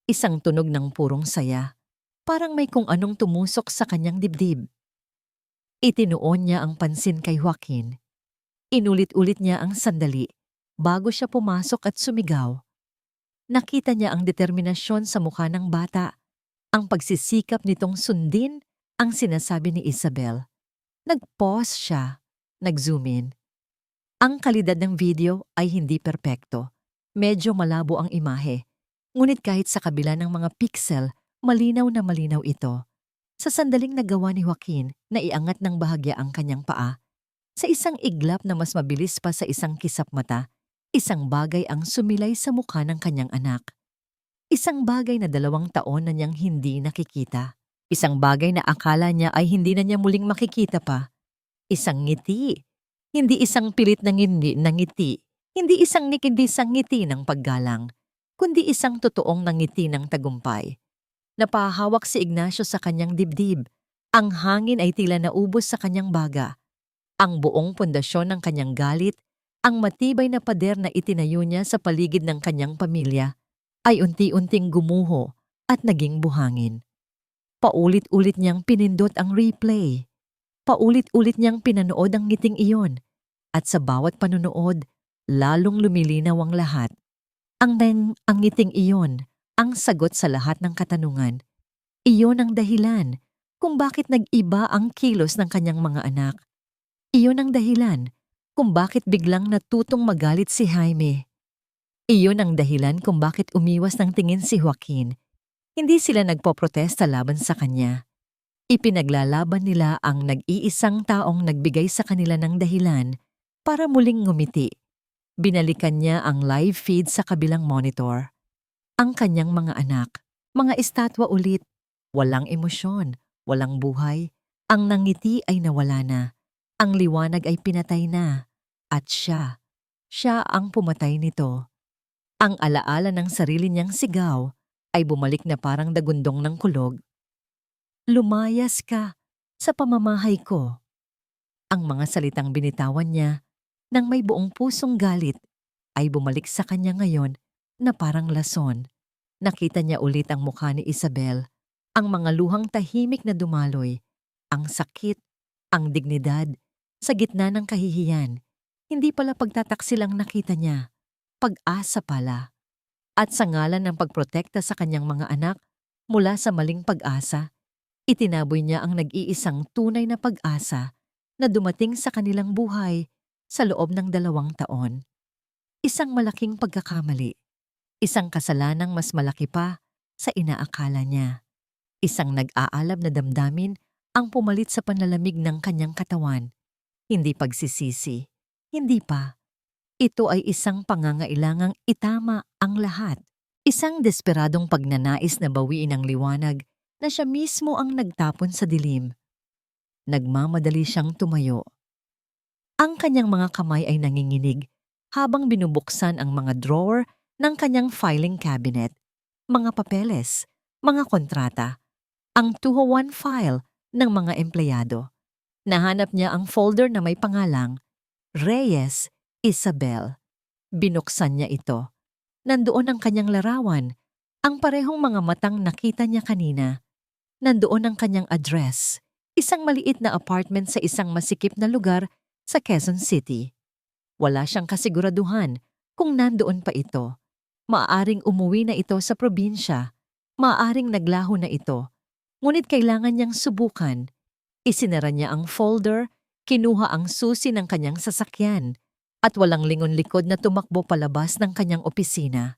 isang tunog ng purong saya, parang may kung anong tumusok sa kanyang dibdib. Itinuon niya ang pansin kay Joaquin. Inulit-ulit niya ang sandali bago siya pumasok at sumigaw. Nakita niya ang determinasyon sa mukha ng bata, ang pagsisikap nitong sundin ang sinasabi ni Isabel. Nag-pause siya, nag-zoom in. Ang kalidad ng video ay hindi perpekto. Medyo malabo ang imahe. Ngunit kahit sa kabila ng mga pixel, malinaw na malinaw ito. Sa sandaling nagawa ni Joaquin na iangat ng bahagya ang kanyang paa, sa isang iglap na mas mabilis pa sa isang kisap mata, isang bagay ang sumilay sa mukha ng kanyang anak. Isang bagay na 2 taon na niyang hindi nakikita. Isang bagay na akala niya ay hindi na niya muling makikita pa. Isang ngiti. Hindi isang pilit na ngiti. Hindi isang nikidisang ngiti ng paggalang, kundi isang totoong ngiti ng tagumpay. Napahawak si Ignacio sa kanyang dibdib. Ang hangin ay tila naubos sa kanyang baga. Ang buong pundasyon ng kanyang galit, ang matibay na pader na itinayo niya sa paligid ng kanyang pamilya, ay unti-unting gumuho at naging buhangin. Paulit-ulit niyang pinindot ang replay. Paulit-ulit niyang pinanood ang ngiting iyon. At sa bawat panonood, lalong lumilinaw ang lahat. Ang ngiting iyon, ang sagot sa lahat ng katanungan. Iyon ang dahilan kung bakit nag-iba ang kilos ng kanyang mga anak. Iyon ang dahilan kung bakit biglang natutong magalit si Jaime. Iyon ang dahilan kung bakit umiwas ng tingin si Joaquin. Hindi sila nagpoprotesta laban sa kanya. Ipinaglalaban nila ang nag-iisang taong nagbigay sa kanila ng dahilan para muling ngumiti. Binalikan niya ang live feed sa kabilang monitor. Ang kanyang mga anak, mga estatwa ulit, walang emosyon, walang buhay. Ang nangiti ay nawala na. Ang liwanag ay pinatay na. At siya ang pumatay nito. Ang alaala ng sarili niyang sigaw ay bumalik na parang dagundong ng kulog. Lumayas ka sa pamamahay ko. Ang mga salitang binitawan niya nang may buong pusong galit ay bumalik sa kanya ngayon na parang lason. Nakita niya ulit ang mukha ni Isabel, ang mga luhang tahimik na dumaloy, ang sakit, ang dignidad, sa gitna ng kahihiyan. Hindi pala pagtataksil ang nakita niya, pag-asa pala. At sa ngalan ng pagprotekta sa kanyang mga anak mula sa maling pag-asa, itinaboy niya ang nag-iisang tunay na pag-asa na dumating sa kanilang buhay sa loob ng 2 taon. Isang malaking pagkakamali. Isang kasalanang mas malaki pa sa inaakala niya. Isang nag-aalab na damdamin ang pumalit sa panlalamig ng kanyang katawan. Hindi pagsisisi. Hindi pa. Ito ay isang pangangailangang itama ang lahat. Isang desperadong pagnanais na bawiin ang liwanag na siya mismo ang nagtapon sa dilim. Nagmamadali siyang tumayo. Ang kanyang mga kamay ay nanginginig habang binubuksan ang mga drawer ng kanyang filing cabinet, mga papeles, mga kontrata, ang 201 file ng mga empleyado. Nahanap niya ang folder na may pangalang Reyes Isabel. Binuksan niya ito. Nandoon ang kanyang larawan, ang parehong mga matang nakita niya kanina. Nandoon ang kanyang address, isang maliit na apartment sa isang masikip na lugar sa Quezon City. Wala siyang kasiguraduhan kung nandoon pa ito. Maaaring umuwi na ito sa probinsya. Maaaring naglaho na ito. Ngunit kailangan niyang subukan. Isinara niya ang folder, kinuha ang susi ng kanyang sasakyan, at walang lingon-likod na tumakbo palabas ng kanyang opisina.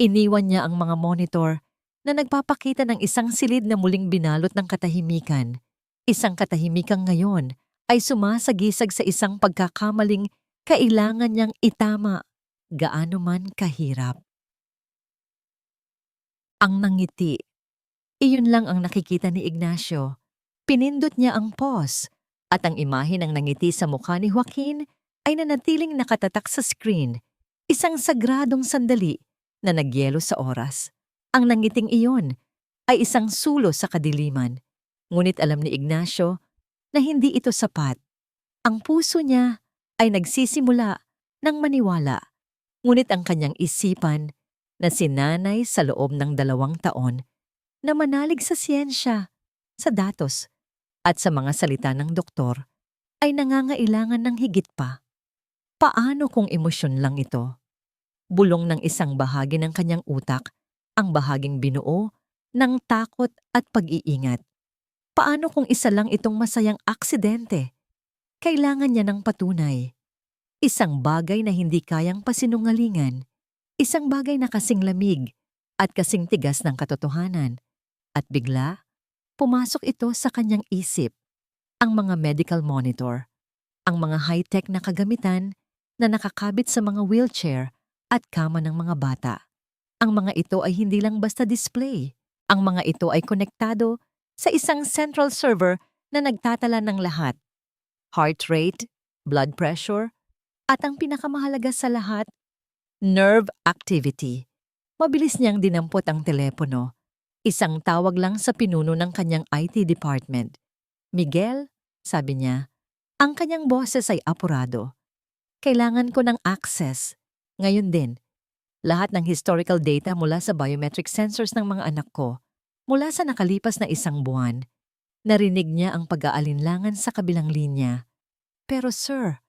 Iniwan niya ang mga monitor na nagpapakita ng isang silid na muling binalot ng katahimikan. Isang katahimikang ngayon ay sumasagisag sa isang pagkakamaling kailangan niyang itama, gaano man kahirap. Ang nangiti. Iyon lang ang nakikita ni Ignacio. Pinindot niya ang pause at ang imahe ng nangiti sa mukha ni Joaquin ay nanatiling nakatatak sa screen. Isang sagradong sandali na nagyelo sa oras. Ang nangiting iyon ay isang sulo sa kadiliman. Ngunit alam ni Ignacio na hindi ito sapat. Ang puso niya ay nagsisimula ng maniwala. Ngunit ang kanyang isipan na sinanay sa loob ng 2 taon na manalig sa siyensya, sa datos, at sa mga salita ng doktor ay nangangailangan ng higit pa. Paano kung emosyon lang ito? Bulong ng isang bahagi ng kanyang utak, ang bahaging binuo ng takot at pag-iingat. Paano kung isa lang itong masayang aksidente? Kailangan niya ng patunay. Isang bagay na hindi kayang pasinungalingan. Isang bagay na kasing lamig at kasing tigas ng katotohanan. At bigla, pumasok ito sa kanyang isip. Ang mga medical monitor, ang mga high-tech na kagamitan na nakakabit sa mga wheelchair at kama ng mga bata. Ang mga ito ay hindi lang basta display. Ang mga ito ay konektado sa isang central server na nagtatala ng lahat. Heart rate, blood pressure, at ang pinakamahalaga sa lahat, nerve activity. Mabilis niyang dinampot ang telepono. Isang tawag lang sa pinuno ng kanyang IT department. Miguel, sabi niya, ang kanyang boses ay apurado. Kailangan ko ng access. Ngayon din, lahat ng historical data mula sa biometric sensors ng mga anak ko, mula sa nakalipas na 1 buwan. Narinig niya ang pag-aalinlangan sa kabilang linya. Pero sir,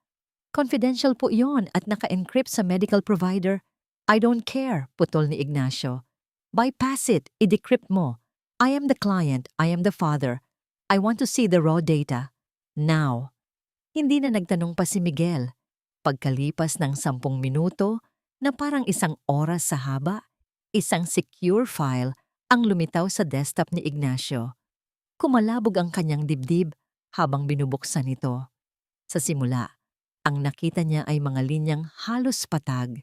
confidential po yon at naka-encrypt sa medical provider. I don't care, putol ni Ignacio. Bypass it, i-decrypt mo. I am the client, I am the father. I want to see the raw data. Now. Hindi na nagtanong pa si Miguel. Pagkalipas ng 10 minuto na parang isang oras sa haba, isang secure file ang lumitaw sa desktop ni Ignacio. Kumalabog ang kanyang dibdib habang binubuksan ito. Sa simula, ang nakita niya ay mga linyang halos patag,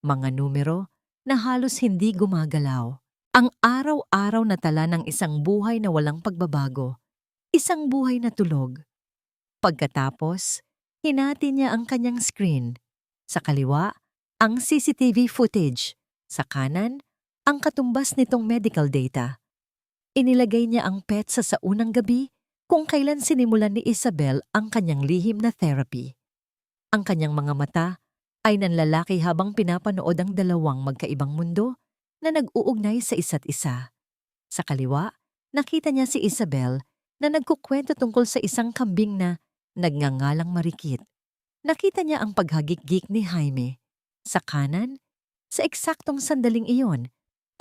mga numero na halos hindi gumagalaw. Ang araw-araw na tala ng isang buhay na walang pagbabago, isang buhay na tulog. Pagkatapos, hinati niya ang kanyang screen. Sa kaliwa, ang CCTV footage. Sa kanan, ang katumbas nitong medical data. Inilagay niya ang petsa sa unang gabi kung kailan sinimulan ni Isabel ang kanyang lihim na therapy. Ang kanyang mga mata ay nanlalaki habang pinapanood ang dalawang magkaibang mundo na nag-uugnay sa isa't isa. Sa kaliwa, nakita niya si Isabel na nagkukwento tungkol sa isang kambing na nagngangalang Marikit. Nakita niya ang paghagik-gik ni Jaime. Sa kanan, sa eksaktong sandaling iyon,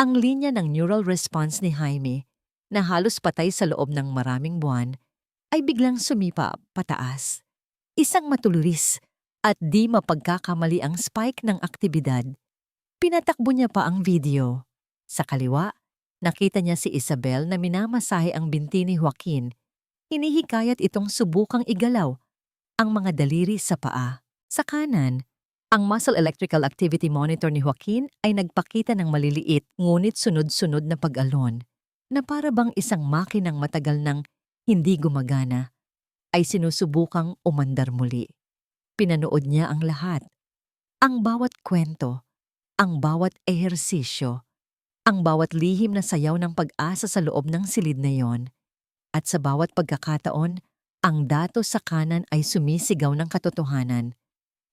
ang linya ng neural response ni Jaime na halos patay sa loob ng maraming buwan ay biglang sumipa pataas. Isang matulis at di mapagkakamali ang spike ng aktibidad. Pinatakbo niya pa ang video. Sa kaliwa, nakita niya si Isabel na minamasahe ang binti ni Joaquin. Hinihikayat itong subukang igalaw ang mga daliri sa paa. Sa kanan, ang muscle electrical activity monitor ni Joaquin ay nagpakita ng maliliit ngunit sunod-sunod na pag-alon na para bang isang makinang matagal nang hindi gumagana ay sinusubukang umandar muli. Pinanood niya ang lahat. Ang bawat kwento, ang bawat ehersisyo, ang bawat lihim na sayaw ng pag-asa sa loob ng silid na yon. At sa bawat pagkakataon, ang datos sa kanan ay sumisigaw ng katotohanan.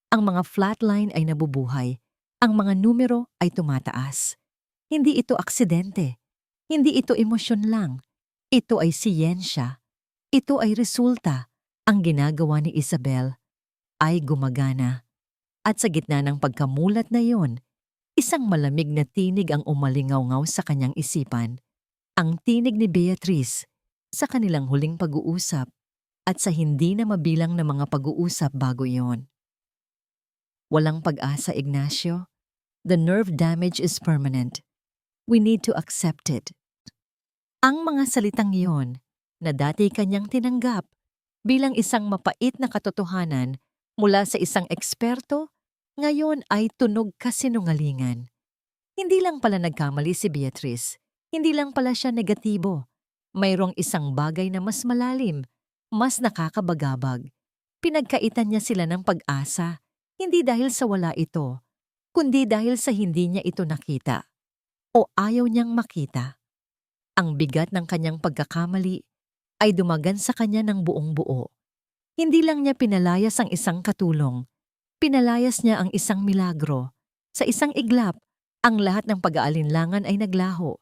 Ang mga flatline ay nabubuhay. Ang mga numero ay tumataas. Hindi ito aksidente. Hindi ito emosyon lang. Ito ay siyensya. Ito ay resulta. Ang ginagawa ni Isabel ay gumagana. At sa gitna ng pagkamulat na yon, isang malamig na tinig ang umalingaw-ngaw sa kanyang isipan. Ang tinig ni Beatrice sa kanilang huling pag-uusap at sa hindi na mabilang na mga pag-uusap bago iyon. Walang pag-asa, Ignacio. The nerve damage is permanent. We need to accept it. Ang mga salitang iyon na dati kanyang tinanggap bilang isang mapait na katotohanan mula sa isang eksperto, ngayon ay tunog kasinungalingan. Hindi lang pala nagkamali si Beatrice. Hindi lang pala siya negatibo. Mayroong isang bagay na mas malalim, mas nakakabagabag. Pinagkaitan niya sila ng pag-asa, hindi dahil sa wala ito, kundi dahil sa hindi niya ito nakita o ayaw niyang makita. Ang bigat ng kanyang pagkakamali ay dumagan sa kanya ng buong buo. Hindi lang niya pinalayas ang isang katulong, pinalayas niya ang isang milagro. Sa isang iglap, ang lahat ng pag-aalinlangan ay naglaho.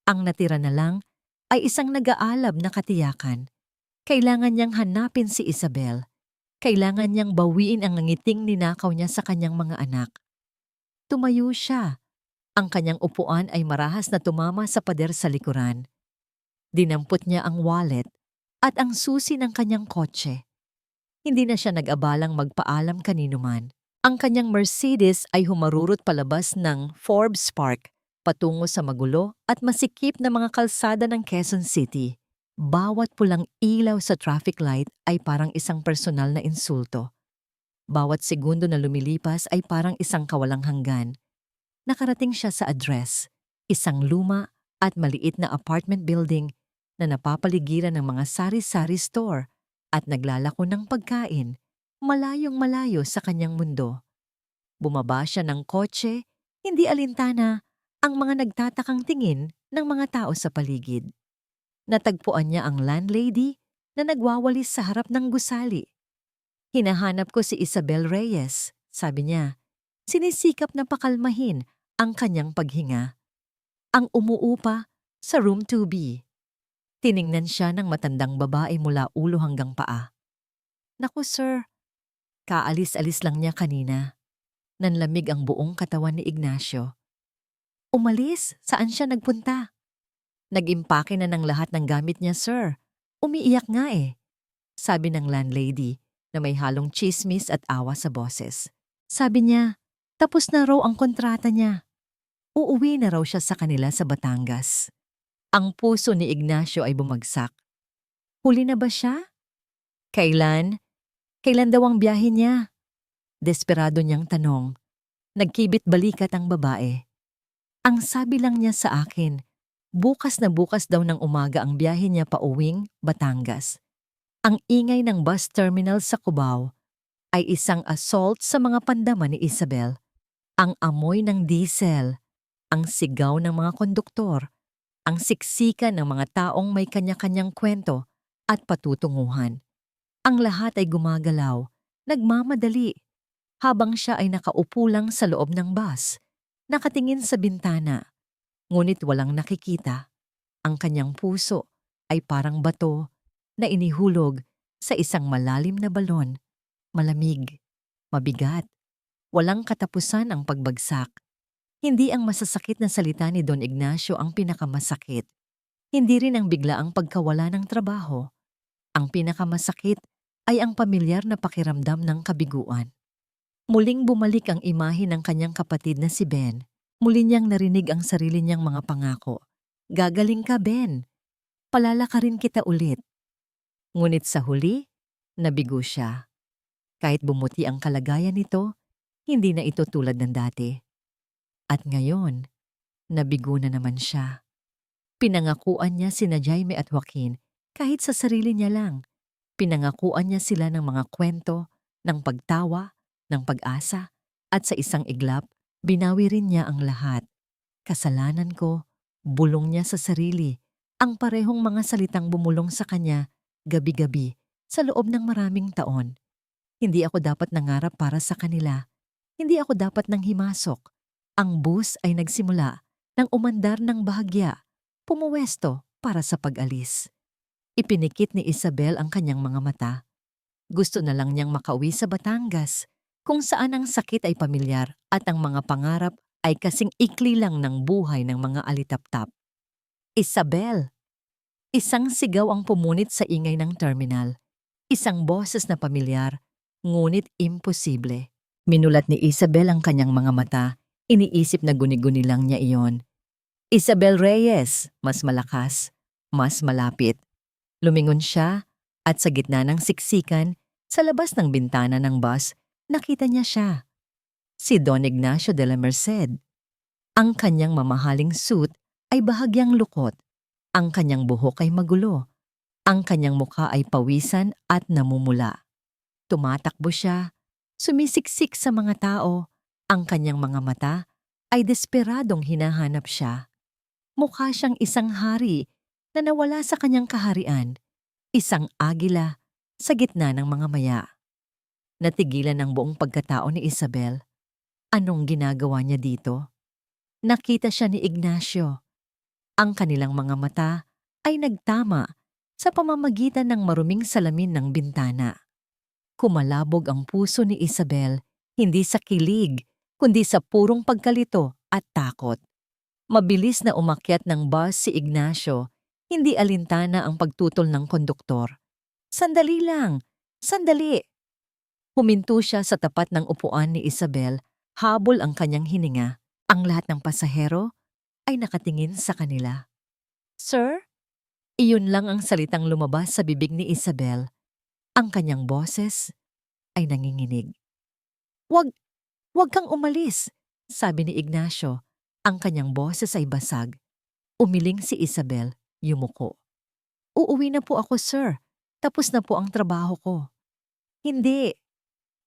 Ang natira na lang ay isang nag-aalab na katiyakan. Kailangan niyang hanapin si Isabel. Kailangan niyang bawiin ang ngiting ninakaw niya sa kanyang mga anak. Tumayo siya. Ang kanyang upuan ay marahas na tumama sa pader sa likuran. Dinampot niya ang wallet at ang susi ng kanyang kotse. Hindi na siya nag-abalang magpaalam kanino man. Ang kanyang Mercedes ay humarurot palabas ng Forbes Park patungo sa magulo at masikip na mga kalsada ng Quezon City. Bawat pulang ilaw sa traffic light ay parang isang personal na insulto. Bawat segundo na lumilipas ay parang isang kawalang hanggan. Nakarating siya sa address, isang luma at maliit na apartment building na napapaligiran ng mga sari-sari store at naglalako ng pagkain, malayong malayo sa kanyang mundo. Bumaba siya ng kotse, hindi alintana ang mga nagtatakang tingin ng mga tao sa paligid. Natagpuan niya ang landlady na nagwawalis sa harap ng gusali. Hinahanap ko si Isabel Reyes, sabi niya. Sinisikap na pakalmahin ang kanyang paghinga. Ang umuupa sa room 2B. Tiningnan siya ng matandang babae mula ulo hanggang paa. Naku sir, kaalis-alis lang niya kanina. Nanlamig ang buong katawan ni Ignacio. Umalis? Saan siya nagpunta? Nag-impake na ng lahat ng gamit niya, sir. Umiiyak nga eh, sabi ng landlady na may halong tsismis at awa sa boses. Sabi niya, tapos na raw ang kontrata niya. Uuwi na raw siya sa kanila sa Batangas. Ang puso ni Ignacio ay bumagsak. Huli na ba siya? Kailan? Kailan daw ang biyahe niya? Desperado niyang tanong. Nagkibit balikat ang babae. Ang sabi lang niya sa akin, bukas na bukas daw ng umaga ang biyahe niya pauwing Batangas. Ang ingay ng bus terminal sa Cubao ay isang assault sa mga pandama ni Isabel. Ang amoy ng diesel, ang sigaw ng mga konduktor, ang siksikan ng mga taong may kanya-kanyang kwento at patutunguhan. Ang lahat ay gumagalaw, nagmamadali, habang siya ay nakaupo lang sa loob ng bus, nakatingin sa bintana. Ngunit walang nakikita. Ang kanyang puso ay parang bato na inihulog sa isang malalim na balon. Malamig, mabigat, walang katapusan ang pagbagsak. Hindi ang masasakit na salita ni Don Ignacio ang pinakamasakit. Hindi rin ang biglaang pagkawala ng trabaho. Ang pinakamasakit ay ang pamilyar na pakiramdam ng kabiguan. Muling bumalik ang imahe ng kanyang kapatid na si Ben. Muli niyang narinig ang sarili niyang mga pangako. Gagaling ka, Ben. Palalakarin kita ulit. Ngunit sa huli, nabigo siya. Kahit bumuti ang kalagayan nito, hindi na ito tulad ng dati. At ngayon, nabigo na naman siya. Pinangakuan niya sina Jaime at Joaquin kahit sa sarili niya lang. Pinangakuan niya sila ng mga kwento, ng pagtawa, ng pag-asa, at sa isang iglap, binawi rin niya ang lahat. Kasalanan ko, bulong niya sa sarili, ang parehong mga salitang bumulong sa kanya gabi-gabi sa loob ng maraming taon. Hindi ako dapat nangarap para sa kanila. Hindi ako dapat nang himasok. Ang bus ay nagsimula nang umandar ng bahagya, pumuwesto para sa pag-alis. Ipinikit ni Isabel ang kanyang mga mata. Gusto na lang niyang makauwi sa Batangas, kung saan ang sakit ay pamilyar at ang mga pangarap ay kasing ikli lang ng buhay ng mga alitaptap. Isabel! Isang sigaw ang pumunit sa ingay ng terminal. Isang boses na pamilyar, ngunit imposible. Minulat ni Isabel ang kanyang mga mata, iniisip na guni-guni lang niya iyon. Isabel Reyes, mas malakas, mas malapit. Lumingon siya at sa gitna ng siksikan, sa labas ng bintana ng bus, nakita niya siya. Si Don Ignacio de la Merced. Ang kanyang mamahaling suit ay bahagyang lukot. Ang kanyang buhok ay magulo. Ang kanyang mukha ay pawisan at namumula. Tumatakbo siya, sumisiksik sa mga tao. Ang kanyang mga mata ay desperadong hinahanap siya. Mukha siyang isang hari na nawala sa kanyang kaharian, isang agila sa gitna ng mga maya. Natigilan ang buong pagkatao ni Isabel. Anong ginagawa niya dito? Nakita siya ni Ignacio. Ang kanilang mga mata ay nagtama sa pamamagitan ng maruming salamin ng bintana. Kumalabog ang puso ni Isabel, hindi sa kilig, kundi sa purong pagkalito at takot. Mabilis na umakyat ng bus si Ignacio, hindi alintana ang pagtutol ng konduktor. Sandali lang, sandali! Huminto siya sa tapat ng upuan ni Isabel, habol ang kanyang hininga. Ang lahat ng pasahero ay nakatingin sa kanila. Sir? Iyon lang ang salitang lumabas sa bibig ni Isabel. Ang kanyang boses ay nanginginig. Wag kang umalis, sabi ni Ignacio. Ang kanyang boses ay basag. Umiling si Isabel, yumuko. Uuwi na po ako, sir. Tapos na po ang trabaho ko. Hindi.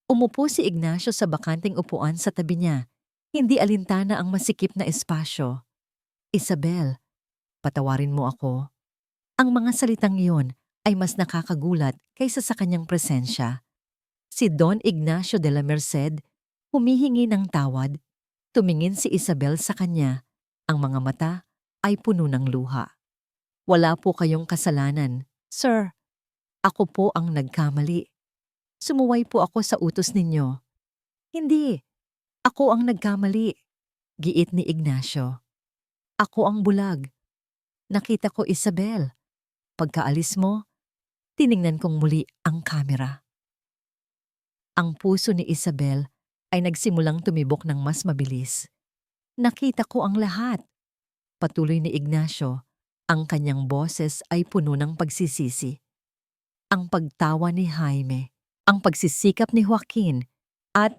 Umupo si Ignacio sa bakanting upuan sa tabi niya. Hindi alintana ang masikip na espasyo. Isabel, patawarin mo ako. Ang mga salitang iyon ay mas nakakagulat kaysa sa kanyang presensya. Si Don Ignacio de la Merced humihingi ng tawad. Tumingin si Isabel sa kanya. Ang mga mata ay puno ng luha. Wala po kayong kasalanan, sir. Ako po ang nagkamali. Sumuway po ako sa utos ninyo. Hindi. Ako ang nagkamali. Giit ni Ignacio. Ako ang bulag. Nakita ko, Isabel. Pagkaalis mo, Tiningnan kong muli ang kamera. Ang puso ni Isabel ay nagsimulang tumibok ng mas mabilis. Nakita ko ang lahat. Patuloy ni Ignacio, ang kanyang boses ay puno ng pagsisisi. Ang pagtawa ni Jaime, ang pagsisikap ni Joaquin, at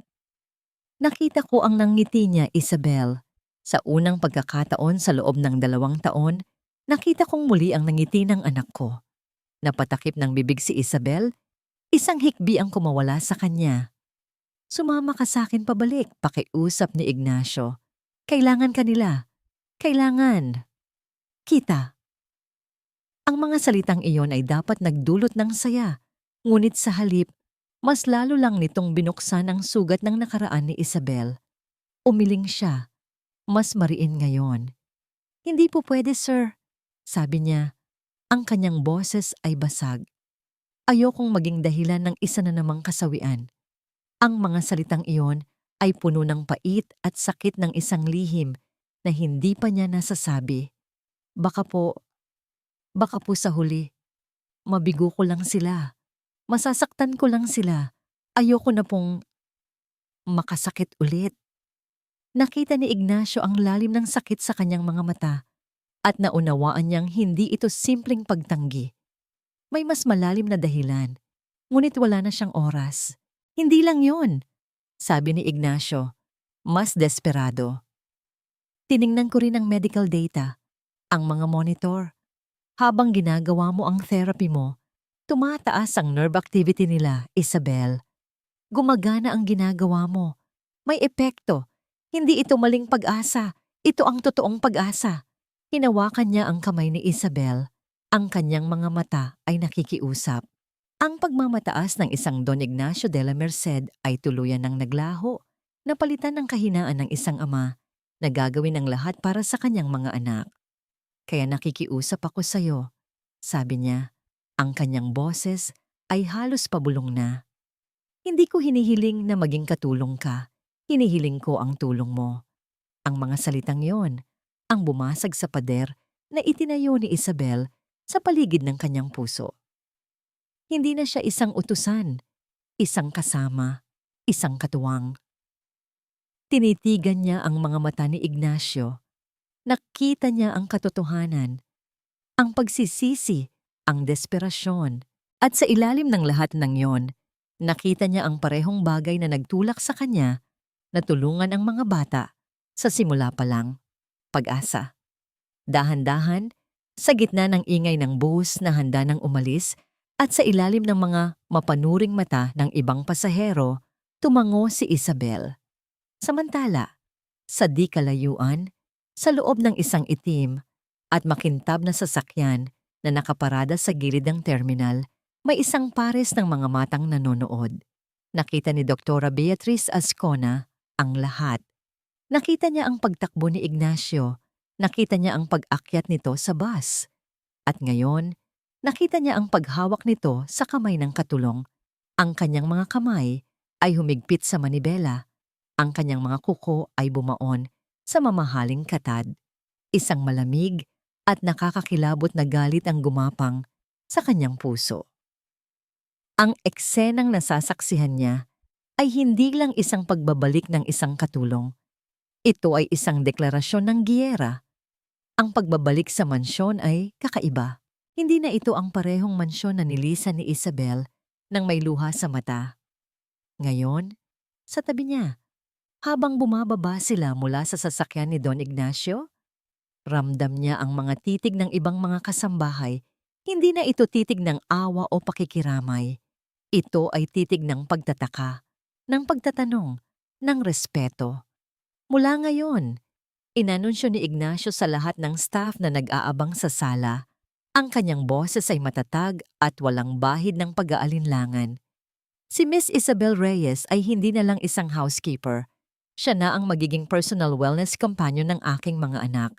nakita ko ang nangiti niya, Isabel. Sa unang pagkakataon sa loob ng 2 taon, nakita kong muli ang nangiti ng anak ko. Napatakip ng bibig si Isabel, isang hikbi ang kumawala sa kanya. Sumama ka sa akin pabalik, pakiusap ni Ignacio. Kailangan ka nila. Kailangan. Kita. Ang mga salitang iyon ay dapat nagdulot ng saya, ngunit sa halip, mas lalo lang nitong binuksan ang sugat ng nakaraan ni Isabel. Umiling siya. Mas mariin ngayon. Hindi po pwede, sir. Sabi niya, ang kanyang boses ay basag. Ayokong maging dahilan ng isa na namang kasawian. Ang mga salitang iyon ay puno ng pait at sakit ng isang lihim na hindi pa niya nasasabi. Baka po sa huli, mabigo ko lang sila. Masasaktan ko lang sila. Ayoko na pong makasakit ulit. Nakita ni Ignacio ang lalim ng sakit sa kanyang mga mata at naunawaan niyang hindi ito simpleng pagtanggi. May mas malalim na dahilan, ngunit wala na siyang oras. Hindi lang yun, sabi ni Ignacio, mas desperado. Tiningnan ko rin ang medical data, ang mga monitor. Habang ginagawa mo ang therapy mo, tumataas ang nerve activity nila, Isabel. Gumagana ang ginagawa mo. May epekto. Hindi ito maling pag-asa. Ito ang totoong pag-asa. Hinawakan niya ang kamay ni Isabel. Ang kanyang mga mata ay nakikiusap. Ang pagmamataas ng isang Don Ignacio de la Merced ay tuluyan ng naglaho, napalitan ng kahinaan ng isang ama na gagawin ang lahat para sa kanyang mga anak. Kaya nakikiusap ako sa'yo, sabi niya. Ang kanyang boses ay halos pabulong na. Hindi ko hinihiling na maging katulong ka. Hinihiling ko ang tulong mo. Ang mga salitang yon, ang bumasag sa pader na itinayo ni Isabel sa paligid ng kanyang puso. Hindi na siya isang utusan, isang kasama, isang katuwang. Tinitigan niya ang mga mata ni Ignacio. Nakita niya ang katotohanan, ang pagsisisi, ang desperasyon. At sa ilalim ng lahat ng yon, nakita niya ang parehong bagay na nagtulak sa kanya na tulungan ang mga bata sa simula pa lang, pag-asa. Dahan-dahan, sa gitna ng ingay ng bus na handa nang umalis at sa ilalim ng mga mapanuring mata ng ibang pasahero, tumango si Isabel. Samantala, sa di kalayuan, sa loob ng isang itim at makintab na sasakyan na nakaparada sa gilid ng terminal, may isang pares ng mga matang nanonood. Nakita ni Doktora Beatriz Ascona ang lahat. Nakita niya ang pagtakbo ni Ignacio. Nakita niya ang pag-akyat nito sa bus. At ngayon, nakita niya ang paghawak nito sa kamay ng katulong. Ang kanyang mga kamay ay humigpit sa manibela. Ang kanyang mga kuko ay bumaon sa mamahaling katad. Isang malamig at nakakakilabot na galit ang gumapang sa kanyang puso. Ang eksenang nasasaksihan niya ay hindi lang isang pagbabalik ng isang katulong. Ito ay isang deklarasyon ng giyera. Ang pagbabalik sa mansyon ay kakaiba. Hindi na ito ang parehong mansyon na nilisan ni Isabel nang may luha sa mata. Ngayon, sa tabi niya, habang bumababa sila mula sa sasakyan ni Don Ignacio, ramdam niya ang mga titig ng ibang mga kasambahay. Hindi na ito titig ng awa o pakikiramay. Ito ay titig ng pagtataka, ng pagtatanong, ng respeto. Mula ngayon, inanunsyo ni Ignacio sa lahat ng staff na nag-aabang sa sala. Ang kanyang boses ay matatag at walang bahid ng pag-aalinlangan. Si Miss Isabel Reyes ay hindi na lang isang housekeeper. Siya na ang magiging personal wellness companion ng aking mga anak.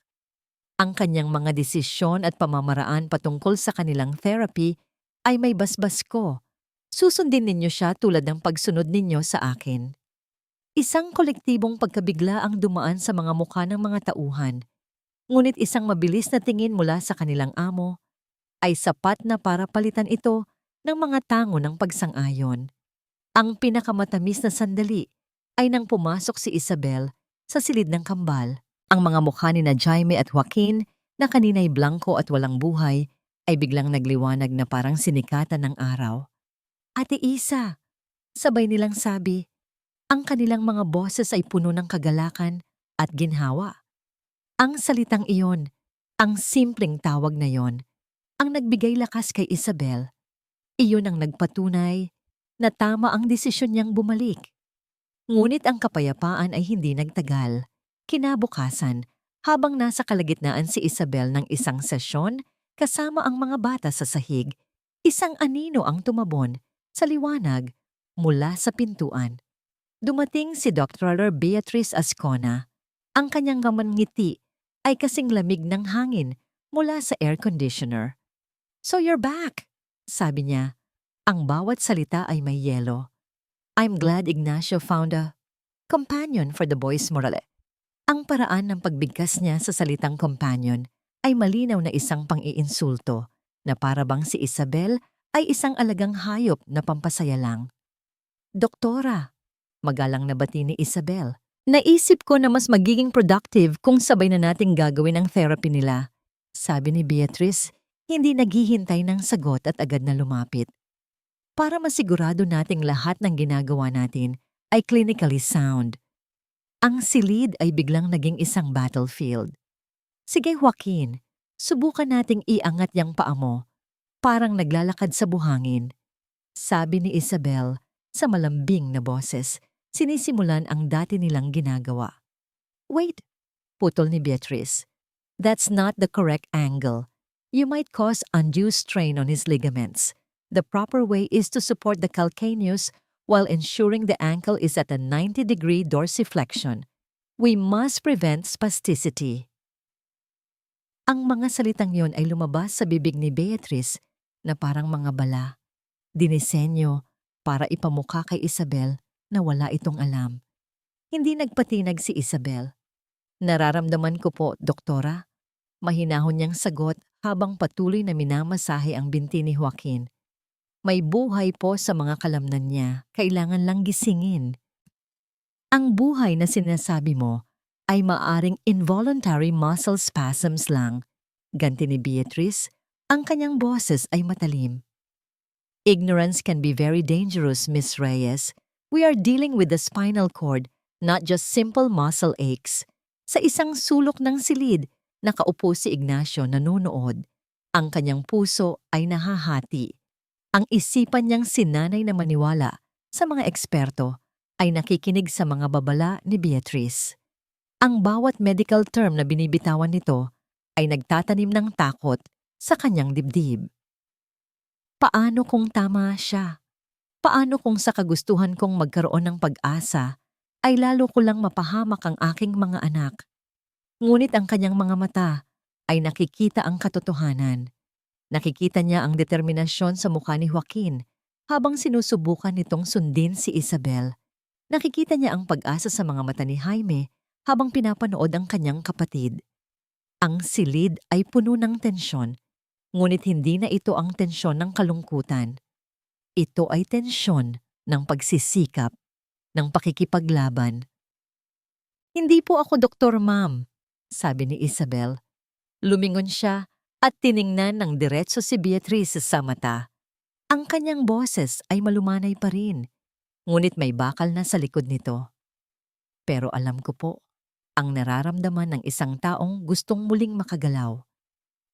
Ang kanyang mga desisyon at pamamaraan patungkol sa kanilang therapy ay may basbas ko. Susundin ninyo siya tulad ng pagsunod ninyo sa akin. Isang kolektibong pagkabigla ang dumaan sa mga mukha ng mga tauhan. Ngunit isang mabilis na tingin mula sa kanilang amo ay sapat na para palitan ito ng mga tango ng pagsang-ayon. Ang pinakamatamis na sandali ay nang pumasok si Isabel sa silid ng kambal. Ang mga mukha ni na Jaime at Joaquin na kanina'y blanco at walang buhay ay biglang nagliwanag na parang sinikatan ng araw. Ate Isa, sabay nilang sabi, ang kanilang mga boses ay puno ng kagalakan at ginhawa. Ang salitang iyon, ang simpleng tawag na yon, ang nagbigay lakas kay Isabel. Iyon ang nagpatunay na tama ang desisyon niyang bumalik. Ngunit ang kapayapaan ay hindi nagtagal. Kinabukasan, habang nasa kalagitnaan si Isabel ng isang sesyon kasama ang mga bata sa sahig, isang anino ang tumabon sa liwanag mula sa pintuan. Dumating si Dr. Beatrice Ascona. Ang kanyang ngiti ay kasing lamig ng hangin mula sa air conditioner. "So you're back," sabi niya. Ang bawat salita ay may yelo. "I'm glad Ignacio found a companion for the boys Morale." Ang paraan ng pagbigkas niya sa salitang companion ay malinaw na isang pang-iinsulto na para bang si Isabel ay isang alagang hayop na pampasaya lang. "Doktora," magalang na bati ni Isabel, "naisip ko na mas magiging productive kung sabay na nating gagawin ang therapy nila," sabi ni Beatrice, hindi naghihintay ng sagot at agad na lumapit. "Para masigurado nating lahat ng ginagawa natin ay clinically sound." Ang silid ay biglang naging isang battlefield. "Sige Joaquin, subukan nating iangat yang paa mo. Parang naglalakad sa buhangin," sabi ni Isabel sa malambing na boses. Sinisimulan ang dati nilang ginagawa. "Wait," putol ni Beatrice. "That's not the correct angle. You might cause undue strain on his ligaments. The proper way is to support the calcaneus while ensuring the ankle is at a 90-degree dorsiflexion. We must prevent spasticity." Ang mga salitang yon ay lumabas sa bibig ni Beatrice na parang mga bala. Dinisenyo para ipamukha kay Isabel na wala itong alam. Hindi nagpatinag si Isabel. "Nararamdaman ko po, doktora." Mahinahon niyang sagot habang patuloy na minamasahe ang binti ni Joaquin. "May buhay po sa mga kalamnan niya, kailangan lang gisingin." "Ang buhay na sinasabi mo ay maaring involuntary muscle spasms lang," ganti ni Beatrice. Ang kanyang boses ay matalim. "Ignorance can be very dangerous, Miss Reyes. We are dealing with the spinal cord, not just simple muscle aches." Sa isang sulok ng silid, nakaupo si Ignacio nanonood. Ang kanyang puso ay nahahati. Ang isipan niyang sinanay na maniwala sa mga eksperto ay nakikinig sa mga babala ni Beatrice. Ang bawat medical term na binibitawan nito ay nagtatanim ng takot sa kanyang dibdib. Paano kung tama siya? Paano kung sa kagustuhan kong magkaroon ng pag-asa ay lalo ko lang mapahamak ang aking mga anak? Ngunit ang kanyang mga mata ay nakikita ang katotohanan. Nakikita niya ang determinasyon sa mukha ni Joaquin habang sinusubukan nitong sundin si Isabel. Nakikita niya ang pag-asa sa mga mata ni Jaime habang pinapanood ang kanyang kapatid. Ang silid ay puno ng tensyon, ngunit hindi na ito ang tensyon ng kalungkutan. Ito ay tensyon ng pagsisikap, ng pakikipaglaban. "Hindi po ako doktor, ma'am," sabi ni Isabel. Lumingon siya at tiningnan ng diretso si Beatrice sa mata. Ang kanyang boses ay malumanay pa rin, ngunit may bakal na sa likod nito. "Pero alam ko po ang nararamdaman ng isang taong gustong muling makagalaw.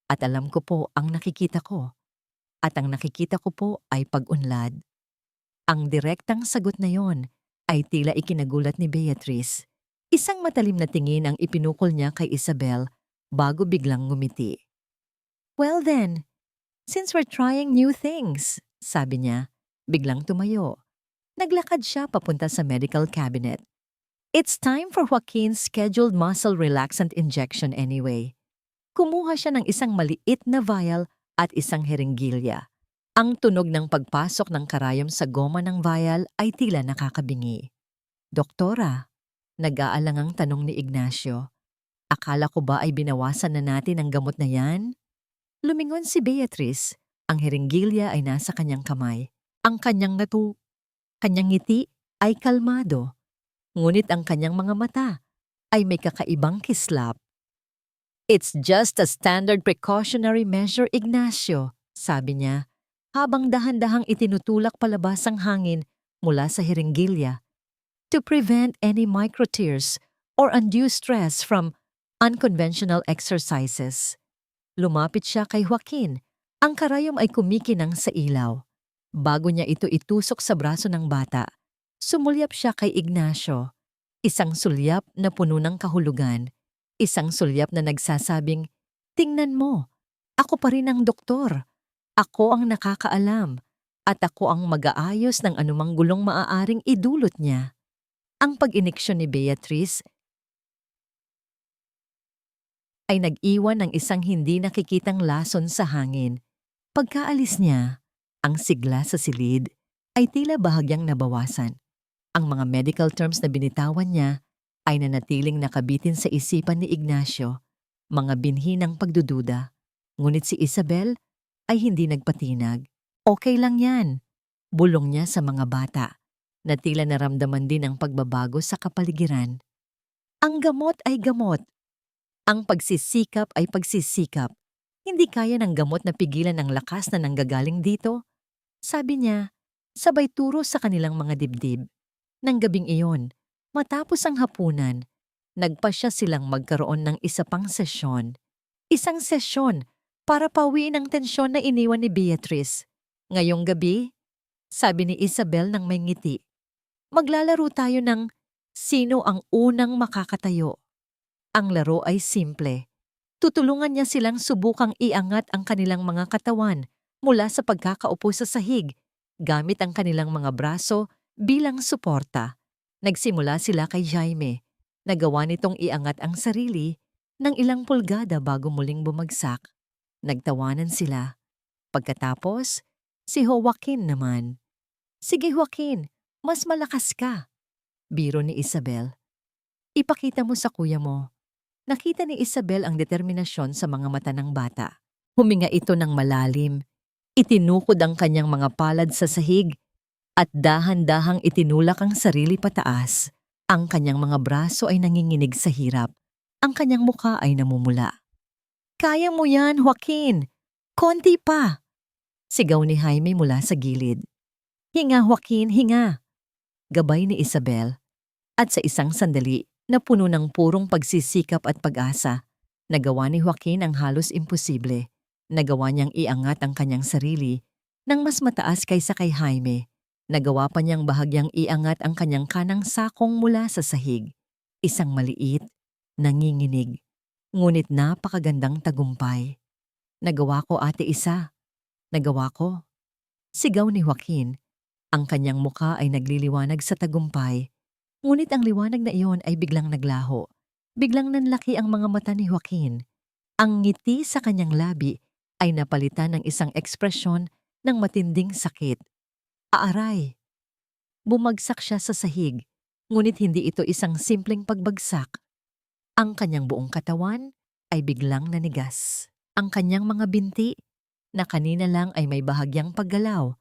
At alam ko po ang nakikita ko. At ang nakikita ko po ay pag-unlad." Ang direktang sagot na yon ay tila ikinagulat ni Beatrice. Isang matalim na tingin ang ipinukol niya kay Isabel bago biglang ngumiti. "Well then, since we're trying new things," sabi niya, biglang tumayo. Naglakad siya papunta sa medical cabinet. "It's time for Joaquin's scheduled muscle relaxant injection anyway." Kumuha siya ng isang maliit na vial at isang herenggilya. Ang tunog ng pagpasok ng karayom sa goma ng vial ay tila nakakabingi. "Doktora," nag-aalangang tanong ni Ignacio, "akala ko ba ay binawasan na natin ang gamot na yan?" Lumingon si Beatrice Ang hiringgilya ay nasa kanyang kamay. Ang kanyang ngiti ay kalmado, ngunit ang kanyang mga mata ay may kakaibang kislap. "It's just a standard precautionary measure, Ignacio," sabi niya, habang dahan-dahang itinutulak palabas ang hangin mula sa hiringgilya, "to prevent any microtears or undue stress from unconventional exercises." Lumapit siya kay Joaquin. Ang karayom ay kumikinang sa ilaw. Bago niya ito itusok sa braso ng bata, sumulyap siya kay Ignacio. Isang sulyap na puno ng kahulugan. Isang sulyap na nagsasabing, "Tingnan mo, ako pa rin ang doktor. Ako ang nakakaalam. At ako ang mag-aayos ng anumang gulong maaaring idulot niya." Ang pag-iniksyon ni Beatrice ay nag-iwan ng isang hindi nakikitang lason sa hangin. Pagkaalis niya, ang sigla sa silid ay tila bahagyang nabawasan. Ang mga medical terms na binitawan niya ay nanatiling nakabitin sa isipan ni Ignacio, mga binhi ng pagdududa. Ngunit si Isabel ay hindi nagpatinag. "Okay lang yan," bulong niya sa mga bata, na tila naramdaman din ang pagbabago sa kapaligiran. "Ang gamot ay gamot. Ang pagsisikap ay pagsisikap. Hindi kaya ng gamot na pigilan ang lakas na nanggagaling dito," sabi niya, sabay turo sa kanilang mga dibdib. Nang gabing iyon, matapos ang hapunan, nagpasya silang magkaroon ng isa pang sesyon. Isang sesyon para pawiin ang tensyon na iniwan ni Beatrice. "Ngayong gabi," sabi ni Isabel nang may ngiti, "maglalaro tayo ng sino ang unang makakatayo." Ang laro ay simple. Tutulungan niya silang subukang iangat ang kanilang mga katawan mula sa pagkakaupo sa sahig gamit ang kanilang mga braso bilang suporta. Nagsimula sila kay Jaime. Nagawa nitong iangat ang sarili ng ilang pulgada bago muling bumagsak. Nagtawanan sila. Pagkatapos, si Joaquin naman. "Sige Joaquin, mas malakas ka," biro ni Isabel. "Ipakita mo sa kuya mo." Nakita ni Isabel ang determinasyon sa mga mata ng bata. Huminga ito ng malalim. Itinukod ang kanyang mga palad sa sahig at dahan-dahang itinulak ang sarili pataas. Ang kanyang mga braso ay nanginginig sa hirap. Ang kanyang mukha ay namumula. "Kaya mo yan, Joaquin! Konti pa!" Sigaw ni Jaime mula sa gilid. "Hinga, Joaquin, hinga!" Gabay ni Isabel. At sa isang sandali na puno ng purong pagsisikap at pag-asa, nagawa ni Joaquin ang halos imposible. Nagawa niyang iangat ang kanyang sarili ng mas mataas kaysa kay Jaime. Nagawa pa niyang bahagyang iangat ang kanyang kanang sakong mula sa sahig. Isang maliit, nanginginig, ngunit napakagandang tagumpay. "Nagawa ko, Ate Isa. Nagawa ko." Sigaw ni Joaquin. Ang kanyang mukha ay nagliliwanag sa tagumpay. Ngunit ang liwanag na iyon ay biglang naglaho. Biglang nanlaki ang mga mata ni Joaquin. Ang ngiti sa kanyang labi ay napalitan ng isang ekspresyon ng matinding sakit. Aaray! Bumagsak siya sa sahig, ngunit hindi ito isang simpleng pagbagsak. Ang kanyang buong katawan ay biglang nanigas. Ang kanyang mga binti, na kanina lang ay may bahagyang paggalaw,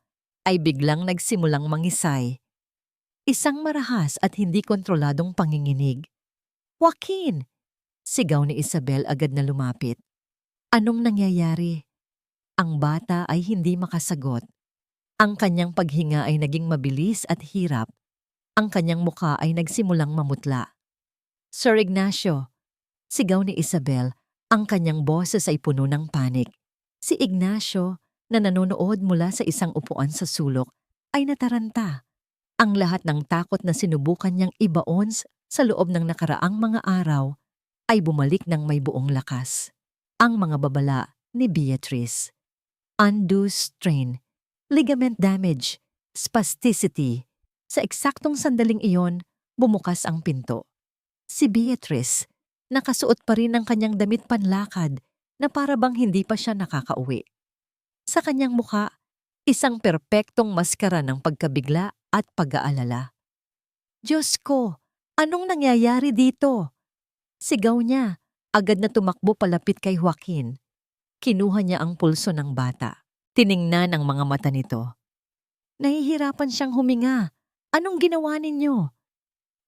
ay biglang nagsimulang mangisay. Isang marahas at hindi kontroladong panginginig. "Joaquin!" Sigaw ni Isabel agad na lumapit. Anong nangyayari? Ang bata ay hindi makasagot. Ang kanyang paghinga ay naging mabilis at hirap. Ang kanyang mukha ay nagsimulang mamutla. "Sir Ignacio!" Sigaw ni Isabel. Ang kanyang boses ay puno ng panik. Si Ignacio, na nanonood mula sa isang upuan sa sulok, ay nataranta. Ang lahat ng takot na sinubukan niyang ibaon sa loob ng nakaraang mga araw ay bumalik ng may buong lakas. Ang mga babala ni Beatrice. Undue strain, ligament damage, spasticity. Sa eksaktong sandaling iyon, bumukas ang pinto. Si Beatrice, nakasuot pa rin ng kanyang damit panlakad na para bang hindi pa siya nakakauwi. Sa kanyang mukha, isang perpektong maskara ng pagkabigla at pag-aalala. "Diyos ko, anong nangyayari dito?" Sigaw niya, agad na tumakbo palapit kay Joaquin. Kinuha niya ang pulso ng bata. Tiningnan ang mga mata nito. Nahihirapan siyang huminga. Anong ginawa ninyo?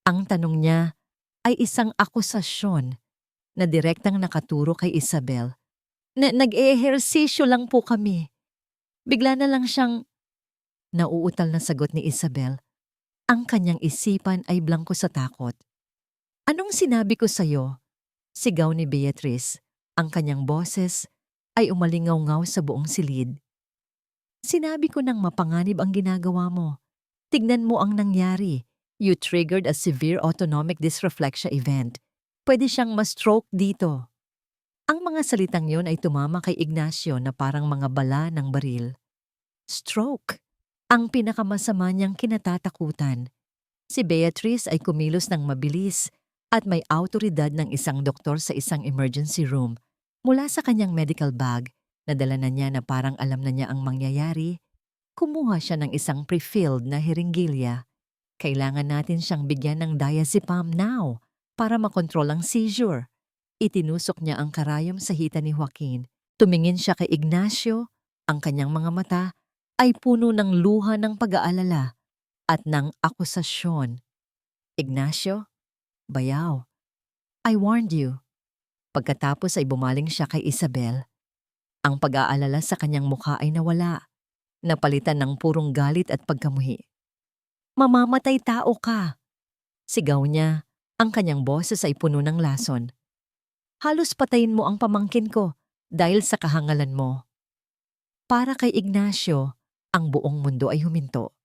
Ang tanong niya ay isang akusasyon na direktang nakaturo kay Isabel. Nag-eehersisyo lang po kami. Bigla na lang siyang nauutal na sagot ni Isabel. Ang kanyang isipan ay blangko sa takot. Anong sinabi ko sa'yo? Sigaw ni Beatrice. Ang kanyang boses ay umalingaw-ngaw sa buong silid. Sinabi ko nang mapanganib ang ginagawa mo. Tignan mo ang nangyari. You triggered a severe autonomic dysreflexia event. Pwede siyang ma-stroke dito. Ang mga salitang yon ay tumama kay Ignacio na parang mga bala ng baril. Stroke. Ang pinakamasama niyang kinatatakutan. Si Beatrice ay kumilos ng mabilis at may autoridad ng isang doktor sa isang emergency room. Mula sa kanyang medical bag, nadala na niya na parang alam na niya ang mangyayari. Kumuha siya ng isang pre-filled na hiringgilya. Kailangan natin siyang bigyan ng diazepam now para makontrol ang seizure. Itinusok niya ang karayom sa hita ni Joaquin. Tumingin siya kay Ignacio. Ang kanyang mga mata ay puno ng luha ng pag-aalala at ng akusasyon. Ignacio, bayaw. I warned you. Pagkatapos ay bumaling siya kay Isabel. Ang pag-aalala sa kanyang mukha ay nawala. Napalitan ng purong galit at pagkamuhi. Mamamatay tao ka. Sigaw niya. Ang kanyang boses ay puno ng lason. Halos patayin mo ang pamangkin ko dahil sa kahangalan mo. Para kay Ignacio, ang buong mundo ay huminto.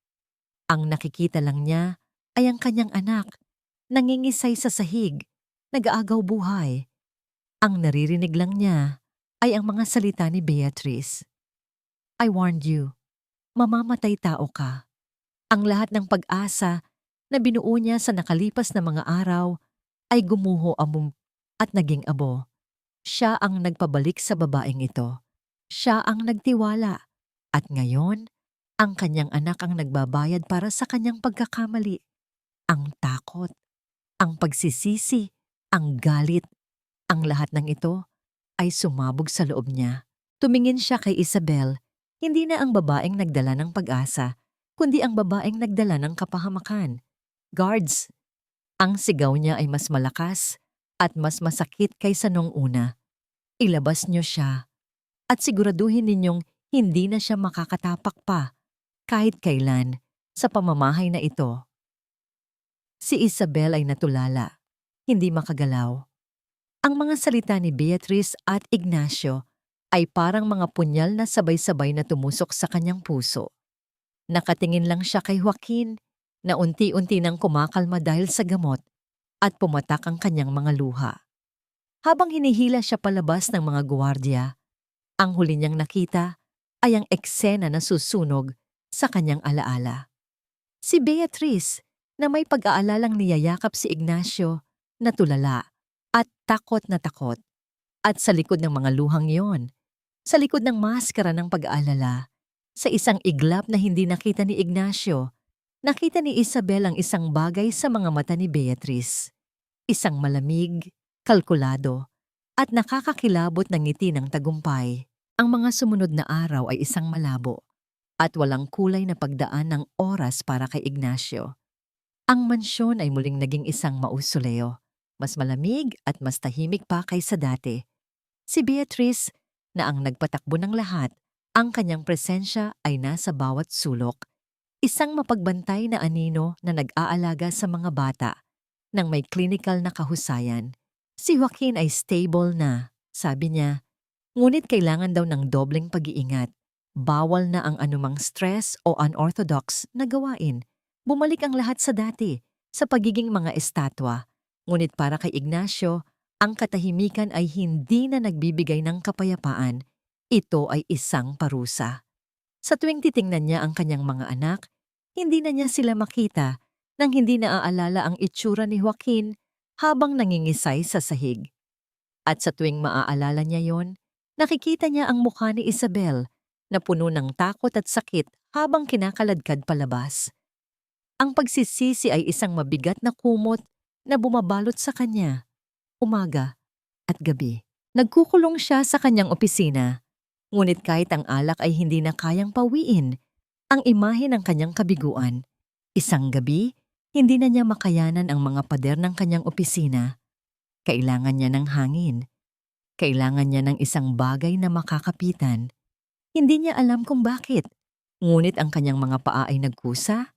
Ang nakikita lang niya ay ang kanyang anak, nangingisay sa sahig, nag-aagaw buhay. Ang naririnig lang niya ay ang mga salita ni Beatrice. I warned you, mamamatay tao ka. Ang lahat ng pag-asa na binuo niya sa nakalipas na mga araw ay gumuho at naging abo. Siya ang nagpabalik sa babaeng ito. Siya ang nagtiwala. At ngayon, ang kanyang anak ang nagbabayad para sa kanyang pagkakamali. Ang takot, ang pagsisisi, ang galit. Ang lahat ng ito ay sumabog sa loob niya. Tumingin siya kay Isabel. Hindi na ang babaeng nagdala ng pag-asa, kundi ang babaeng nagdala ng kapahamakan. Guards! Ang sigaw niya ay mas malakas at mas masakit kaysa nung una. Ilabas niyo siya at siguraduhin ninyong hindi na siya makakatapak pa kahit kailan sa pamamahay na ito. Si Isabel ay natulala, hindi makagalaw. Ang mga salita ni Beatrice at Ignacio ay parang mga punyal na sabay-sabay na tumusok sa kanyang puso. Nakatingin lang siya kay Joaquin na unti-unti nang kumakalma dahil sa gamot at pumatak ang kanyang mga luha. Habang hinihila siya palabas ng mga guwardiya, ang huli niyang nakita ay ang eksena na susunog sa kanyang alaala. Si Beatrice na may pag-aalalang niyayakap si Ignacio, natulala at takot na takot. At sa likod ng mga luhang yon, sa likod ng maskara ng pag-aalala, sa isang iglap na hindi nakita ni Ignacio, nakita ni Isabel ang isang bagay sa mga mata ni Beatrice. Isang malamig, kalkulado, at nakakakilabot na ngiti ng tagumpay. Ang mga sumunod na araw ay isang malabo at walang kulay na pagdaan ng oras para kay Ignacio. Ang mansyon ay muling naging isang mausoleo, mas malamig at mas tahimik pa kaysa dati. Si Beatrice, na ang nagpatakbo ng lahat, ang kanyang presensya ay nasa bawat sulok. Isang mapagbantay na anino na nag-aalaga sa mga bata ng may clinical na kahusayan. Si Joaquin ay stable na, sabi niya, ngunit kailangan daw ng dobleng pag-iingat. Bawal na ang anumang stress o unorthodox na gawain. Bumalik ang lahat sa dati, sa pagiging mga estatwa. Ngunit para kay Ignacio, ang katahimikan ay hindi na nagbibigay ng kapayapaan. Ito ay isang parusa. Sa tuwing titingnan niya ang kanyang mga anak, hindi na niya sila makita nang hindi naaalala ang itsura ni Joaquin habang nangingisay sa sahig. At sa tuwing maaalala niya yon, nakikita niya ang mukha ni Isabel na puno ng takot at sakit habang kinakaladkad palabas. Ang pagsisisi ay isang mabigat na kumot na bumabalot sa kanya, umaga at gabi. Nagkukulong siya sa kanyang opisina. Ngunit kahit ang alak ay hindi na kayang pawiin ang imahe ng kanyang kabiguan, isang gabi, hindi na niya makayanan ang mga pader ng kanyang opisina. Kailangan niya ng hangin. Kailangan niya ng isang bagay na makakapitan. Hindi niya alam kung bakit. Ngunit ang kanyang mga paa ay nagkusa.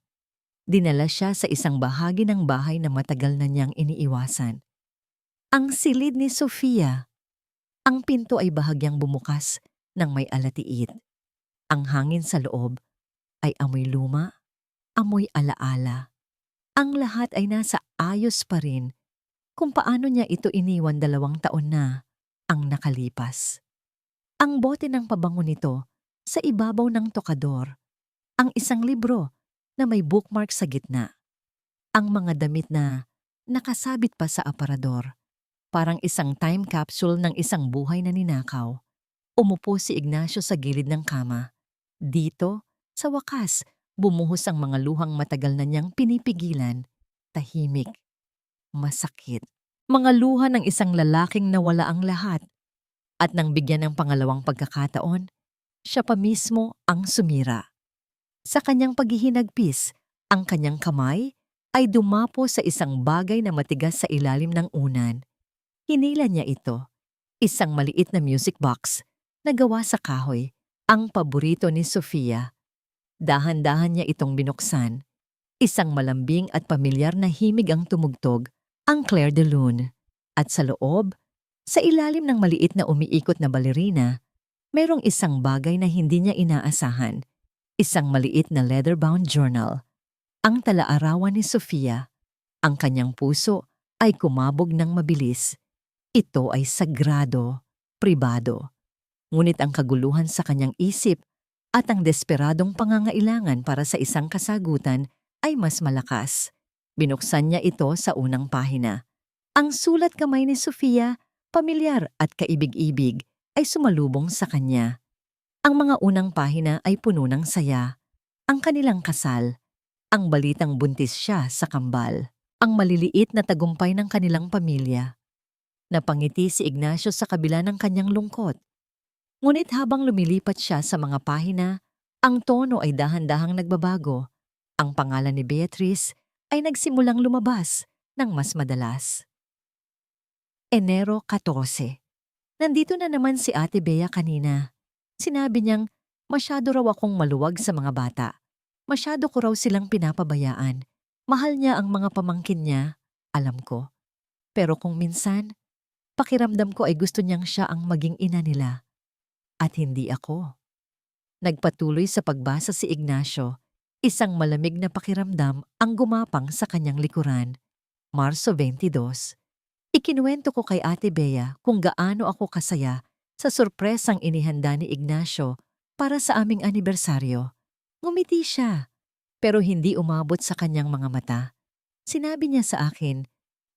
Dinala siya sa isang bahagi ng bahay na matagal na niyang iniiwasan. Ang silid ni Sofia. Ang pinto ay bahagyang bumukas ng may alatiit. Ang hangin sa loob ay amoy luma, amoy alaala. Ang lahat ay nasa ayos pa rin kung paano niya ito iniwan 2 taon na ang nakalipas. Ang bote ng pabango nito sa ibabaw ng tokador. Ang isang libro na may bookmark sa gitna. Ang mga damit na nakasabit pa sa aparador. Parang isang time capsule ng isang buhay na ninakaw. Umupo si Ignacio sa gilid ng kama. Dito, sa wakas, bumuhos ang mga luhang matagal na niyang pinipigilan. Tahimik. Masakit. Mga luha ng isang lalaking nawala ang lahat. At nang bigyan ng pangalawang pagkakataon, siya pa mismo ang sumira. Sa kanyang paghihinagpis, ang kanyang kamay ay dumapo sa isang bagay na matigas sa ilalim ng unan. Hinila niya ito, isang maliit na music box na gawa sa kahoy, ang paborito ni Sofia. Dahan-dahan niya itong binuksan. Isang malambing at pamilyar na himig ang tumugtog, ang Clair de Lune. At sa loob, sa ilalim ng maliit na umiikot na balerina, mayroong isang bagay na hindi niya inaasahan. Isang maliit na leather-bound journal. Ang tala-arawan ni Sofia. Ang kanyang puso ay kumabog ng mabilis. Ito ay sagrado, pribado. Ngunit ang kaguluhan sa kanyang isip at ang desperadong pangangailangan para sa isang kasagutan ay mas malakas. Binuksan niya ito sa unang pahina. Ang sulat kamay ni Sofia, pamilyar at kaibig-ibig, ay sumalubong sa kanya. Ang mga unang pahina ay puno ng saya. Ang kanilang kasal, ang balitang buntis siya sa kambal, ang maliliit na tagumpay ng kanilang pamilya. Napangiti si Ignacio sa kabila ng kanyang lungkot. Ngunit habang lumilipat siya sa mga pahina, ang tono ay dahan-dahang nagbabago. Ang pangalan ni Beatrice ay nagsimulang lumabas ng mas madalas. Enero 14. Nandito na naman si Ate Bea kanina. Sinabi niyang masyado raw akong maluwag sa mga bata. Masyado ko raw silang pinapabayaan. Mahal niya ang mga pamangkin niya, alam ko. Pero kung minsan, pakiramdam ko ay gusto niyang siya ang maging ina nila. At hindi ako. Nagpatuloy sa pagbasa si Ignacio. Isang malamig na pakiramdam ang gumapang sa kanyang likuran. Marso 22. Ikinuwento ko kay Ate Bea kung gaano ako kasaya sa sorpresang inihanda ni Ignacio para sa aming anibersaryo. Ngumiti siya, pero hindi umabot sa kanyang mga mata. Sinabi niya sa akin,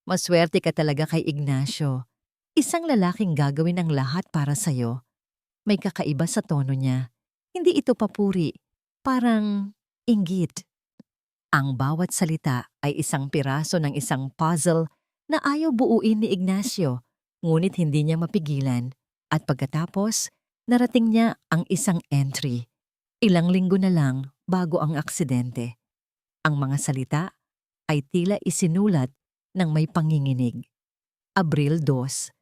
"Maswerte ka talaga kay Ignacio. Isang lalaking gagawin ang lahat para sa'yo." May kakaiba sa tono niya. Hindi ito papuri, parang inggit. Ang bawat salita ay isang piraso ng isang puzzle na ayaw buuin ni Ignacio, ngunit hindi niya mapigilan. At pagkatapos, narating niya ang isang entry. Ilang linggo na lang bago ang aksidente. Ang mga salita ay tila isinulat ng may panginginig. Abril 2.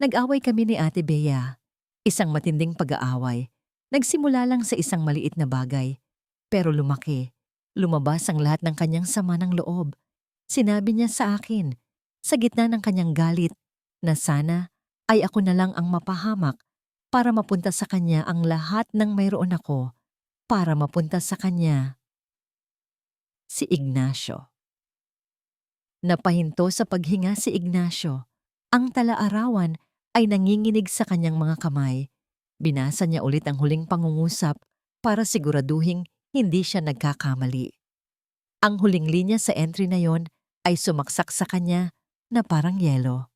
Nag-away kami ni Ate Bea. Isang matinding pag-aaway. Nagsimula lang sa isang maliit na bagay. Pero lumaki. Lumabas ang lahat ng kanyang sama ng loob. Sinabi niya sa akin, sa gitna ng kanyang galit, na sana ay ako na lang ang mapahamak para mapunta sa kanya ang lahat ng mayroon ako, para mapunta sa kanya. Si Ignacio. Napahinto sa paghinga si Ignacio. Ang tala-arawan ay nanginginig sa kanyang mga kamay. Binasa niya ulit ang huling pangungusap para siguraduhing hindi siya nagkakamali. Ang huling linya sa entry na yon ay sumaksak sa kanya na parang yelo.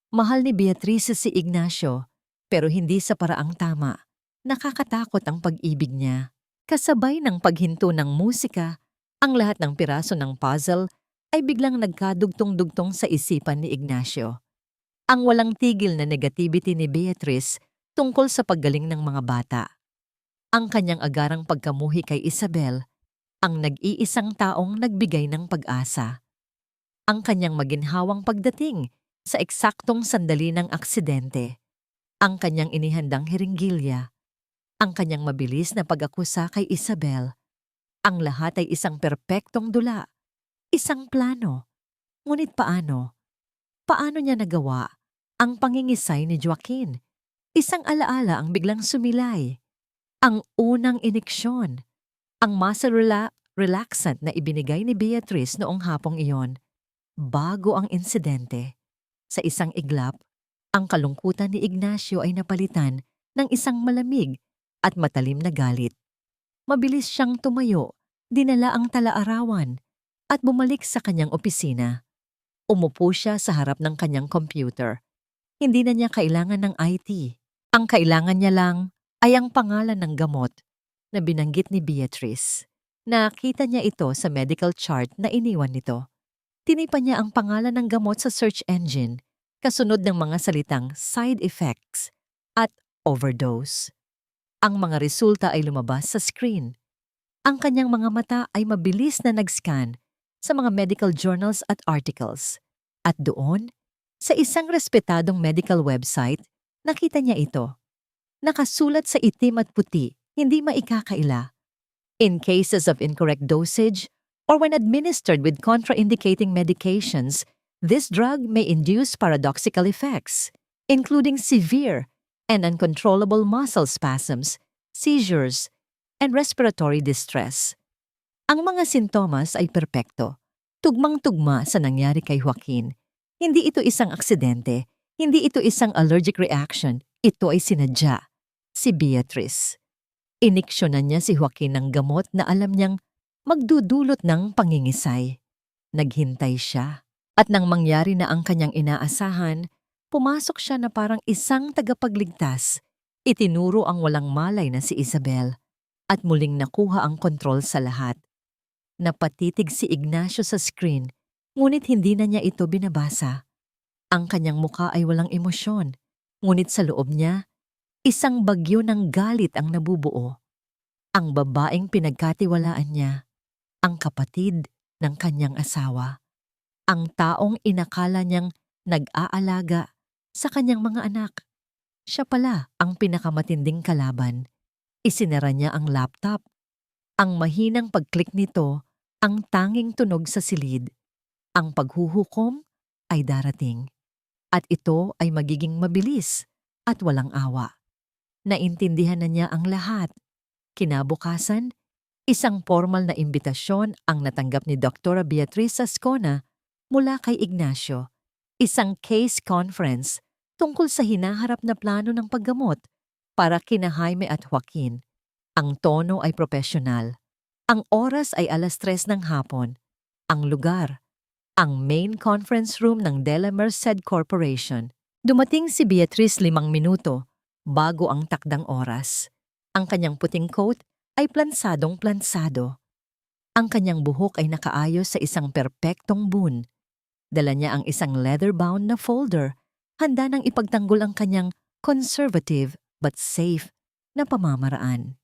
Mahal ni Beatrice si Ignacio, pero hindi sa paraang tama. Nakakatakot ang pag-ibig niya. Kasabay ng paghinto ng musika, ang lahat ng piraso ng puzzle ay biglang nagkadugtong-dugtong sa isipan ni Ignacio. Ang walang tigil na negativity ni Beatrice tungkol sa paggaling ng mga bata. Ang kanyang agarang pagkamuhi kay Isabel, ang nag-iisang taong nagbigay ng pag-asa. Ang kanyang maginhawang pagdating sa eksaktong sandali ng aksidente. Ang kanyang inihandang hiringgilya. Ang kanyang mabilis na pag-akusa kay Isabel. Ang lahat ay isang perpektong dula, isang plano. Ngunit paano? Paano niya nagawa ang pangingisay ni Joaquin? Isang alaala ang biglang sumilay. Ang unang ineksyon. Ang muscle relaxant na ibinigay ni Beatrice noong hapong iyon. Bago ang insidente. Sa isang iglap, ang kalungkutan ni Ignacio ay napalitan ng isang malamig at matalim na galit. Mabilis siyang tumayo, dinala ang talaarawan, at bumalik sa kanyang opisina. Umupo siya sa harap ng kanyang computer. Hindi na niya kailangan ng IT. Ang kailangan niya lang ay ang pangalan ng gamot na binanggit ni Beatrice. Nakita niya ito sa medical chart na iniwan nito. Tinipa niya ang pangalan ng gamot sa search engine, kasunod ng mga salitang side effects at overdose. Ang mga resulta ay lumabas sa screen. Ang kanyang mga mata ay mabilis na nag-scan sa mga medical journals at articles. At doon, sa isang respetadong medical website, nakita niya ito. Nakasulat sa itim at puti, hindi maikakaila. In cases of incorrect dosage or when administered with contraindicating medications, this drug may induce paradoxical effects, including severe and uncontrollable muscle spasms, seizures, and respiratory distress. Ang mga sintomas ay perpekto, tugmang-tugma sa nangyari kay Joaquin. Hindi ito isang aksidente, hindi ito isang allergic reaction, ito ay sinadya. Si Beatrice. Iniksyonan niya si Joaquin ng gamot na alam niyang magdudulot ng pangingisay. Naghintay siya. At nang mangyari na ang kanyang inaasahan, pumasok siya na parang isang tagapagligtas. Itinuro ang walang malay na si Isabel. At muling nakuha ang kontrol sa lahat. Napatitig si Ignacio sa screen, ngunit hindi na niya ito binabasa. Ang kanyang muka ay walang emosyon, ngunit sa loob niya, isang bagyo ng galit ang nabubuo. Ang babaeng pinagkatiwalaan niya, ang kapatid ng kanyang asawa, ang taong inakala niyang nag-aalaga sa kanyang mga anak. Siya pala ang pinakamatinding kalaban. Isinara niya ang laptop. Ang mahinang pag-click nito, ang tanging tunog sa silid. Ang paghuhukom ay darating. At ito ay magiging mabilis at walang awa. Naintindihan na niya ang lahat. Kinabukasan, isang formal na imbitasyon ang natanggap ni Dr. Beatrice Ascona mula kay Ignacio. Isang case conference tungkol sa hinaharap na plano ng paggamot para kina Jaime at Joaquin. Ang tono ay profesional. Ang oras ay 3:00 ng hapon. Ang lugar, ang main conference room ng Dela Merced Corporation. Dumating si Beatrice 5 minuto bago ang takdang oras. Ang kanyang puting coat ay plansadong-plansado. Ang kanyang buhok ay nakaayos sa isang perpektong bun. Dala niya ang isang leather-bound na folder, handa nang ipagtanggol ang kanyang conservative but safe na pamamaraan.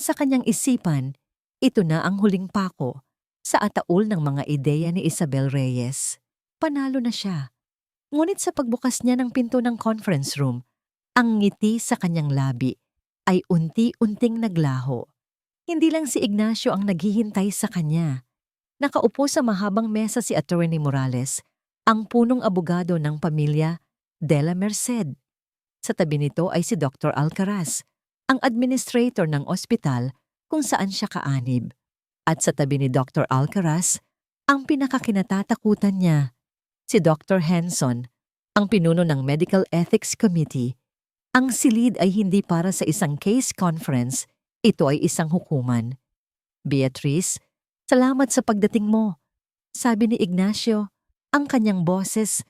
Sa kanyang isipan, ito na ang huling pako sa ataol ng mga ideya ni Isabel Reyes. Panalo na siya. Ngunit sa pagbukas niya ng pinto ng conference room, ang ngiti sa kanyang labi ay unti-unting naglaho. Hindi lang si Ignacio ang naghihintay sa kanya. Nakaupo sa mahabang mesa si Attorney Morales, ang punong abogado ng pamilya Dela Merced. Sa tabi nito ay si Dr. Alcaraz, ang administrator ng ospital kung saan siya kaanib. At sa tabi ni Dr. Alcaraz, ang pinakakinatatakutan niya, si Dr. Henson, ang pinuno ng Medical Ethics Committee. Ang silid ay hindi para sa isang case conference, ito ay isang hukuman. Beatrice, salamat sa pagdating mo. Sabi ni Ignacio, ang kanyang boses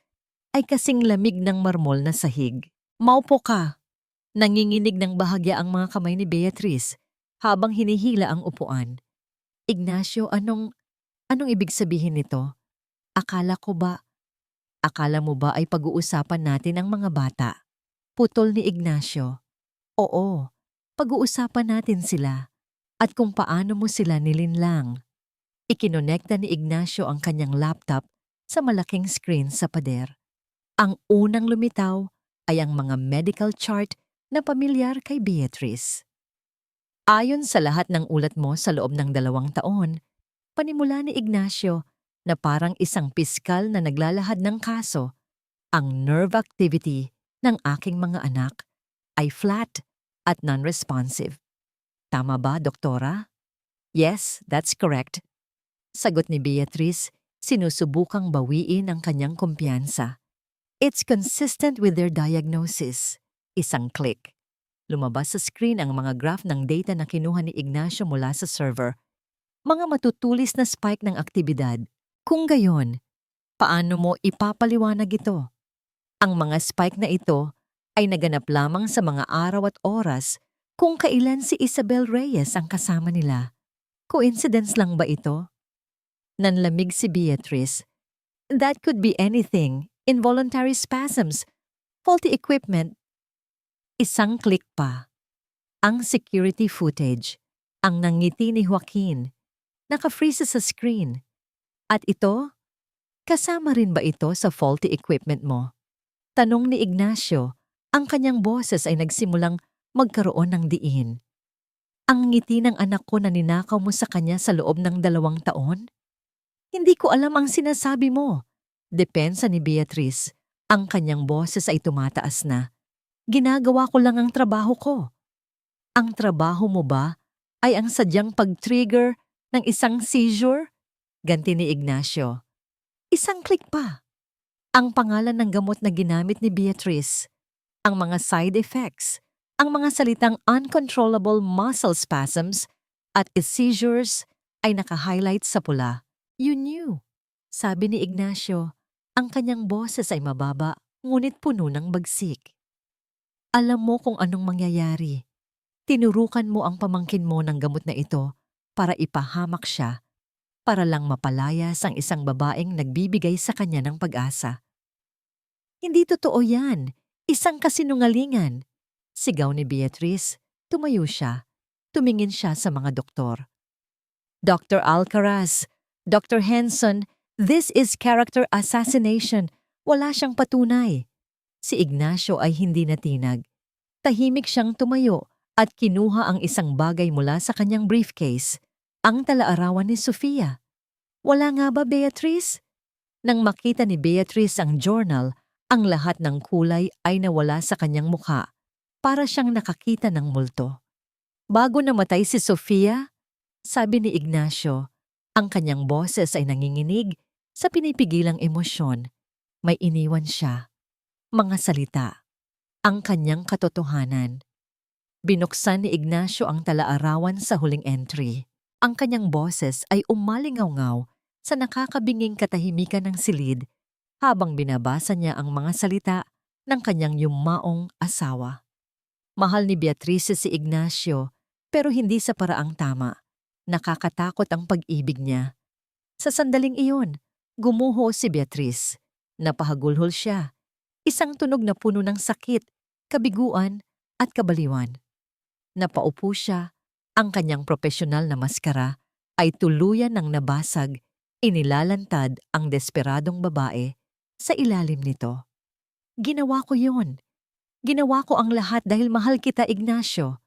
ay kasing lamig ng marmol na sahig. Maupo ka. Nanginginig ng bahagya ang mga kamay ni Beatrice habang hinihila ang upuan. Ignacio, anong ibig sabihin nito? Akala mo ba ay pag-uusapan natin ang mga bata? Putol ni Ignacio. Oo, pag-uusapan natin sila at kung paano mo sila nilinlang. Ikinonekta ni Ignacio ang kanyang laptop sa malaking screen sa pader. Ang unang lumitaw ay ang mga medical chart na pamilyar kay Beatrice. Ayon sa lahat ng ulat mo sa loob ng 2 taon, panimula ni Ignacio na parang isang piskal na naglalahad ng kaso, ang nerve activity ng aking mga anak ay flat at non-responsive. Tama ba, doktora? Yes, that's correct. Sagot ni Beatrice, sinusubukang bawiin ang kanyang kumpiyansa. It's consistent with their diagnosis. Isang click. Lumabas sa screen ang mga graph ng data na kinuha ni Ignacio mula sa server. Mga matutulis na spike ng aktibidad. Kung gayon, paano mo ipapaliwanag ito? Ang mga spike na ito ay naganap lamang sa mga araw at oras kung kailan si Isabel Reyes ang kasama nila. Coincidence lang ba ito? Nanlamig si Beatrice. That could be anything. Involuntary spasms, faulty equipment. Isang click pa. Ang security footage, ang nangiti ni Joaquin, naka-freeze sa screen. At ito, kasama rin ba ito sa faulty equipment mo? Tanong ni Ignacio, ang kanyang boses ay nagsimulang magkaroon ng diin. Ang ngiti ng anak ko na ninakaw mo sa kanya sa loob ng 2 taon? Hindi ko alam ang sinasabi mo. Depensa ni Beatrice, ang kanyang boses ay tumataas na. Ginagawa ko lang ang trabaho ko. Ang trabaho mo ba ay ang sadyang pag-trigger ng isang seizure? Ganti ni Ignacio. Isang click pa. Ang pangalan ng gamot na ginamit ni Beatrice, ang mga side effects, ang mga salitang uncontrollable muscle spasms at seizures ay naka-highlight sa pula. You knew. Sabi ni Ignacio, ang kanyang boses ay mababa, ngunit puno ng bagsik. Alam mo kung anong mangyayari. Tinurukan mo ang pamangkin mo ng gamot na ito para ipahamak siya, para lang mapalayas ang isang babaeng nagbibigay sa kanya ng pag-asa. Hindi totoo yan. Isang kasinungalingan. Sigaw ni Beatrice. Tumayo siya. Tumingin siya sa mga doktor. Dr. Alcaraz, Dr. Henson, this is character assassination. Wala siyang patunay. Si Ignacio ay hindi natinag. Tahimik siyang tumayo at kinuha ang isang bagay mula sa kanyang briefcase, ang talaarawan ni Sofia. Wala nga ba, Beatrice? Nang makita ni Beatrice ang journal, ang lahat ng kulay ay nawala sa kanyang mukha, para siyang nakakita ng multo. Bago namatay si Sofia, sabi ni Ignacio, ang kanyang boses ay nanginginig sa pinipigilang emosyon. May iniwan siya. Mga salita. Ang kanyang katotohanan. Binuksan ni Ignacio ang talaarawan sa huling entry. Ang kanyang boses ay umalingaw-ngaw sa nakakabinging katahimikan ng silid habang binabasa niya ang mga salita ng kanyang yumaong asawa. Mahal ni Beatrice si Ignacio pero hindi sa paraang tama. Nakakatakot ang pag-ibig niya. Sa sandaling iyon, gumuho si Beatrice. Napahagulhol siya. Isang tunog na puno ng sakit, kabiguan at kabaliwan. Napaupo siya, ang kanyang profesional na maskara ay tuluyan ng nabasag, inilalantad ang desperadong babae sa ilalim nito. Ginawa ko yun. Ginawa ko ang lahat dahil mahal kita, Ignacio.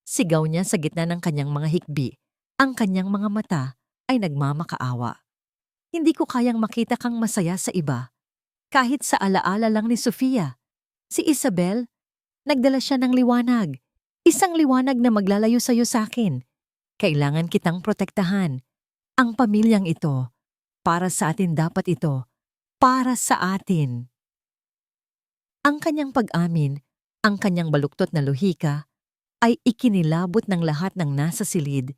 Sigaw niya sa gitna ng kanyang mga hikbi. Ang kanyang mga mata ay nagmamakaawa. Hindi ko kayang makita kang masaya sa iba. Kahit sa alaala lang ni Sofia. Si Isabel, nagdala siya ng liwanag. Isang liwanag na maglalayo sa'yo sa akin. Kailangan kitang protektahan. Ang pamilyang ito, para sa atin dapat ito. Para sa atin. Ang kanyang pag-amin, ang kanyang baluktot na luhika, ay ikinilabot ng lahat ng nasa silid.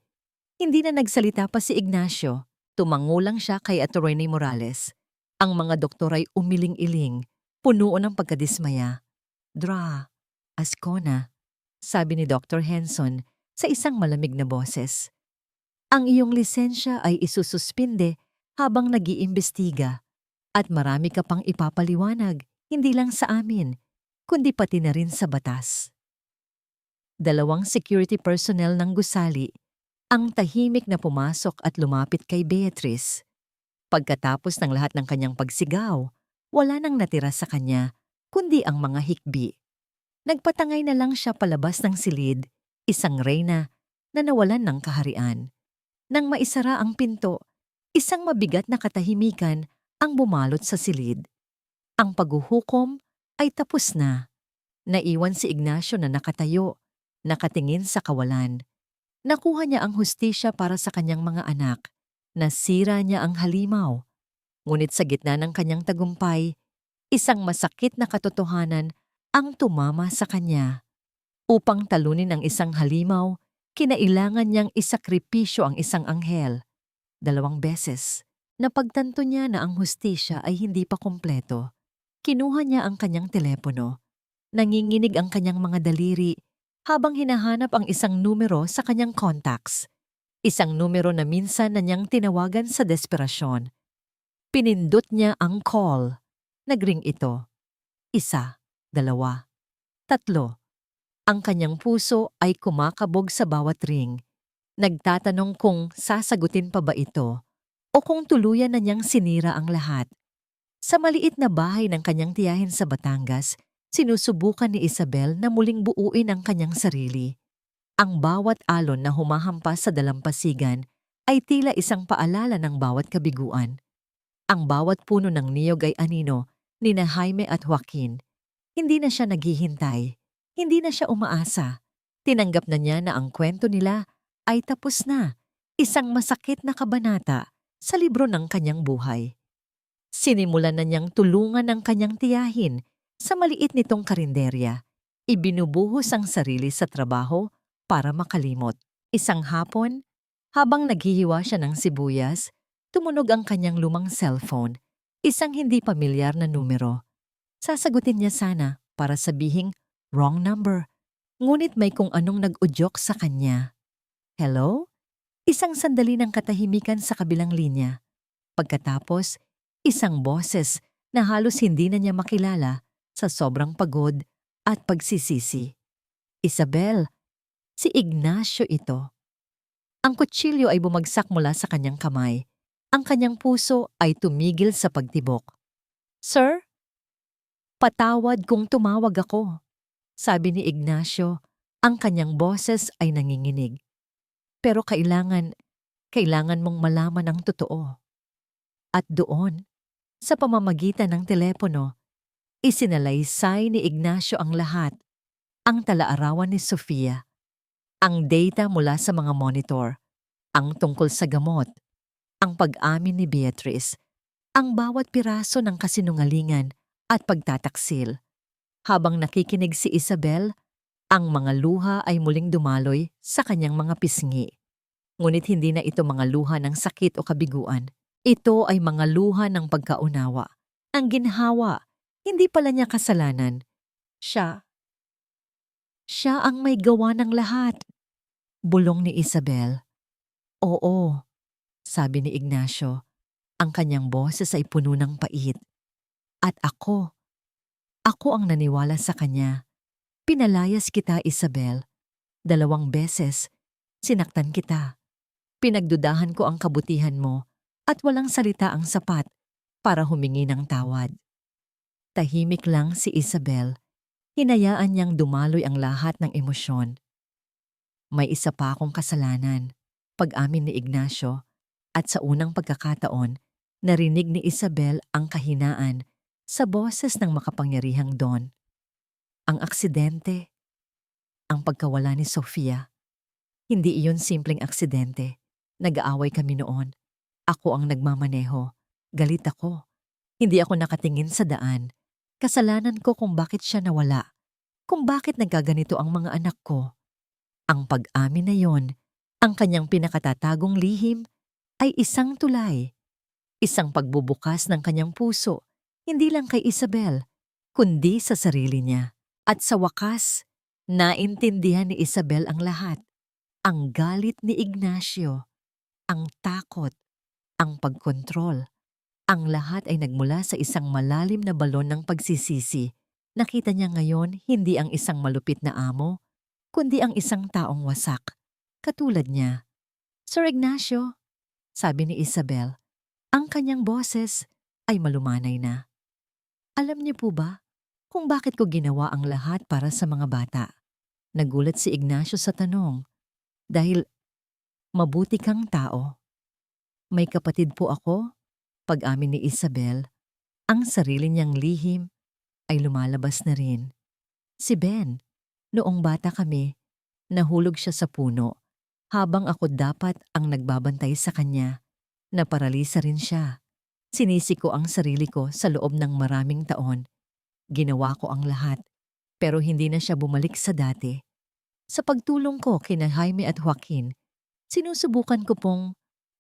Hindi na nagsalita pa si Ignacio. Tumango lang siya kay Atty. Morales. Ang mga doktor ay umiling-iling, puno ng pagkadismaya. Dra, Ascona, sabi ni Dr. Henson sa isang malamig na boses. Ang iyong lisensya ay isususpinde habang nag-iimbestiga at marami ka pang ipapaliwanag, hindi lang sa amin, kundi pati na rin sa batas. 2 security personnel ng gusali ang tahimik na pumasok at lumapit kay Beatrice. Pagkatapos ng lahat ng kanyang pagsigaw, wala nang natira sa kanya kundi ang mga hikbi. Nagpatangay na lang siya palabas ng silid, isang reyna na nawalan ng kaharian. Nang maisara ang pinto, isang mabigat na katahimikan ang bumalot sa silid. Ang paghuhukom ay tapos na. Naiwan si Ignacio na nakatayo, nakatingin sa kawalan. Nakuha niya ang hustisya para sa kanyang mga anak. Nasira niya ang halimaw. Ngunit sa gitna ng kanyang tagumpay, isang masakit na katotohanan ang tumama sa kanya. Upang talunin ang isang halimaw, kinailangan niyang isakripisyo ang isang anghel. 2 beses. Napagtanto niya na ang hustisya ay hindi pa kumpleto. Kinuha niya ang kanyang telepono. Nanginginig ang kanyang mga daliri habang hinahanap ang isang numero sa kanyang contacts. Isang numero na minsan na niyang tinawagan sa desperasyon. Pinindot niya ang call. Nagring ito. 1, 2, 3. Ang kanyang puso ay kumakabog sa bawat ring. Nagtatanong kung sasagutin pa ba ito o kung tuluyan na niyang sinira ang lahat. Sa maliit na bahay ng kanyang tiyahin sa Batangas, sinusubukan ni Isabel na muling buuin ang kanyang sarili. Ang bawat alon na humahampas sa dalampasigan ay tila isang paalala ng bawat kabiguan. Ang bawat puno ng niyog ay anino ni na Jaime at Joaquin. Hindi na siya naghihintay. Hindi na siya umaasa. Tinanggap na niya na ang kwento nila ay tapos na. Isang masakit na kabanata sa libro ng kanyang buhay. Sinimulan na niyang tulungan ang kanyang tiyahin sa maliit nitong karinderya. Ibinubuhos ang sarili sa trabaho para makalimot. Isang hapon, habang naghihiwa siya ng sibuyas, tumunog ang kanyang lumang cellphone, isang hindi pamilyar na numero. Sasagutin niya sana para sabihing wrong number, ngunit may kung anong nag-udyok sa kanya. Hello? Isang sandali ng katahimikan sa kabilang linya. Pagkatapos, isang boses na halos hindi na niya makilala sa sobrang pagod at pagsisisi. Isabel, si Ignacio ito. Ang kutsilyo ay bumagsak mula sa kanyang kamay. Ang kanyang puso ay tumigil sa pagtibok. Sir? Patawad kung tumawag ako, sabi ni Ignacio. Ang kanyang boses ay nanginginig. Pero kailangan mong malaman ang totoo. At doon, sa pamamagitan ng telepono, isinalaysay ni Ignacio ang lahat, ang talaarawan ni Sofia, ang data mula sa mga monitor, ang tungkol sa gamot, ang pag-amin ni Beatrice, ang bawat piraso ng kasinungalingan at pagtataksil. Habang nakikinig si Isabel, ang mga luha ay muling dumaloy sa kanyang mga pisngi. Ngunit hindi na ito mga luha ng sakit o kabiguan. Ito ay mga luha ng pagkaunawa. Ang ginhawa, hindi pala niya kasalanan. Siya ang may gawa ng lahat. Bulong ni Isabel. Oo, sabi ni Ignacio. Ang kanyang boses ay puno ng pait. At ako ang naniwala sa kanya. Pinalayas kita, Isabel. 2 beses, sinaktan kita. Pinagdudahan ko ang kabutihan mo at walang salita ang sapat para humingi ng tawad. Tahimik lang si Isabel. Hinayaan niyang dumaloy ang lahat ng emosyon. May isa pa akong kasalanan, pag-amin ni Ignacio, at sa unang pagkakataon, narinig ni Isabel ang kahinaan sa boses ng makapangyarihang Don. Ang aksidente, ang pagkawala ni Sofia. Hindi iyon simpleng aksidente. Nag-aaway kami noon. Ako ang nagmamaneho. Galit ako. Hindi ako nakatingin sa daan. Kasalanan ko kung bakit siya nawala. Kung bakit nagkaganito ang mga anak ko. Ang pag-amin na yon, ang kanyang pinakatatagong lihim, ay isang tulay. Isang pagbubukas ng kanyang puso, hindi lang kay Isabel, kundi sa sarili niya. At sa wakas, naintindihan ni Isabel ang lahat. Ang galit ni Ignacio, ang takot, ang pagkontrol. Ang lahat ay nagmula sa isang malalim na balon ng pagsisisi. Nakita niya ngayon hindi ang isang malupit na amo, kundi ang isang taong wasak, katulad niya. Sir Ignacio, sabi ni Isabel, ang kanyang boses ay malumanay na. Alam niyo po ba kung bakit ko ginawa ang lahat para sa mga bata? Nagulat si Ignacio sa tanong. Dahil mabuti kang tao. May kapatid po ako. Pag-amin ni Isabel, ang sarili niyang lihim ay lumalabas na rin. Si Ben, noong bata kami, nahulog siya sa puno habang ako dapat ang nagbabantay sa kanya. Naparalisa rin siya. Sinisi ko ang sarili ko sa loob ng maraming taon. Ginawa ko ang lahat, pero hindi na siya bumalik sa dati. Sa pagtulong ko kina Jaime at Joaquin, sinusubukan ko pong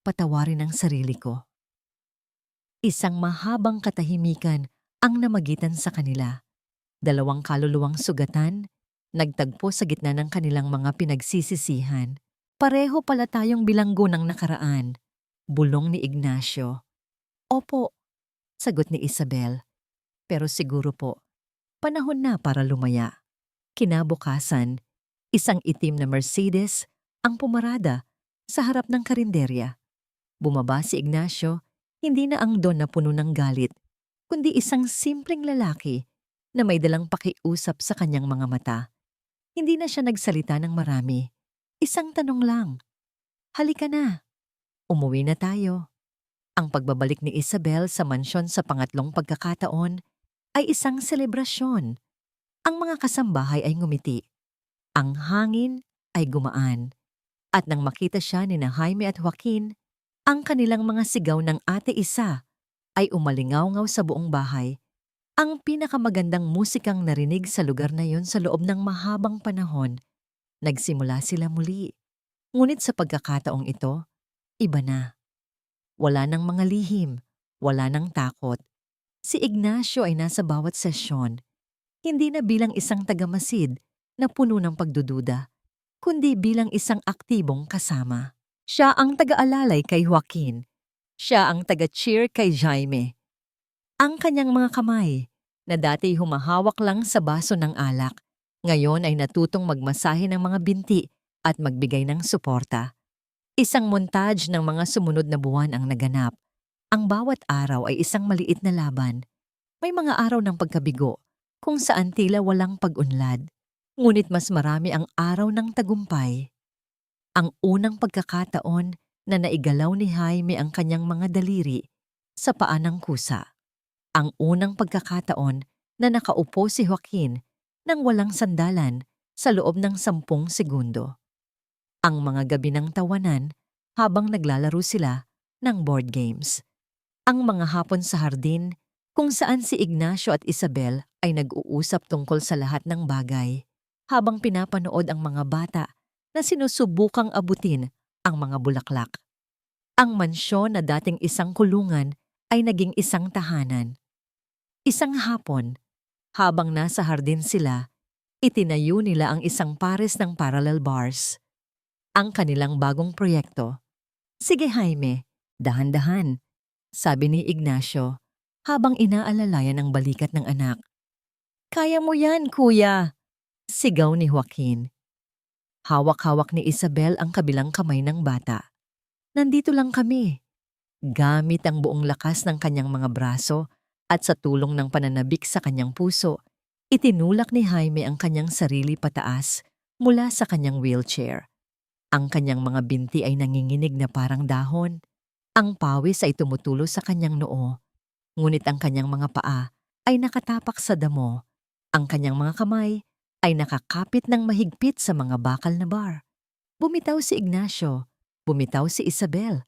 patawarin ang sarili ko. Isang mahabang katahimikan ang namagitan sa kanila. Dalawang kaluluwang sugatan, nagtagpo sa gitna ng kanilang mga pinagsisisihan. Pareho pala tayong bilanggo ng nakaraan, bulong ni Ignacio. Opo, sagot ni Isabel. Pero siguro po, panahon na para lumaya. Kinabukasan, isang itim na Mercedes ang pumarada sa harap ng karinderya. Bumaba si Ignacio, hindi na ang don na puno ng galit, kundi isang simpleng lalaki na may dalang pakiusap sa kanyang mga mata. Hindi na siya nagsalita ng marami. Isang tanong lang. Halika na. Umuwi na tayo. Ang pagbabalik ni Isabel sa mansyon sa pangatlong pagkakataon ay isang selebrasyon. Ang mga kasambahay ay ngumiti. Ang hangin ay gumaan. At nang makita siya ni Jaime at Joaquin, ang kanilang mga sigaw ng ate isa ay umalingaw-ngaw sa buong bahay. Ang pinakamagandang musikang narinig sa lugar na yon sa loob ng mahabang panahon. Nagsimula sila muli. Ngunit sa pagkakataong ito, iba na. Wala nang mga lihim, wala nang takot. Si Ignacio ay nasa bawat sesyon, hindi na bilang isang tagamasid na puno ng pagdududa, kundi bilang isang aktibong kasama. Siya ang taga-alalay kay Joaquin. Siya ang taga-cheer kay Jaime. Ang kanyang mga kamay, na dati humahawak lang sa baso ng alak, ngayon ay natutong magmasahe ng mga binti at magbigay ng suporta. Isang montage ng mga sumunod na buwan ang naganap. Ang bawat araw ay isang maliit na laban. May mga araw ng pagkabigo, kung saan tila walang pag-unlad. Ngunit mas marami ang araw ng tagumpay. Ang unang pagkakataon na naigalaw ni Jaime ang kanyang mga daliri sa paa ng kusa. Ang unang pagkakataon na nakaupo si Joaquin nang walang sandalan sa loob ng 10 segundo. Ang mga gabi ng tawanan habang naglalaro sila ng board games. Ang mga hapon sa hardin kung saan si Ignacio at Isabel ay nag-uusap tungkol sa lahat ng bagay habang pinapanood ang mga bata na sinusubukang abutin ang mga bulaklak. Ang mansyon na dating isang kulungan ay naging isang tahanan. Isang hapon, habang nasa hardin sila, itinayo nila ang isang pares ng parallel bars. Ang kanilang bagong proyekto. Sige Jaime, dahan-dahan, sabi ni Ignacio habang inaalalayan ang balikat ng anak. Kaya mo yan, kuya, sigaw ni Joaquin. Hawak-hawak ni Isabel ang kabilang kamay ng bata. Nandito lang kami. Gamit ang buong lakas ng kanyang mga braso at sa tulong ng pananabik sa kanyang puso, itinulak ni Jaime ang kanyang sarili pataas mula sa kanyang wheelchair. Ang kanyang mga binti ay nanginginig na parang dahon. Ang pawis ay tumutulo sa kanyang noo. Ngunit ang kanyang mga paa ay nakatapak sa damo. Ang kanyang mga kamay ay nakakapit ng mahigpit sa mga bakal na bar. Bumitaw si Ignacio, bumitaw si Isabel.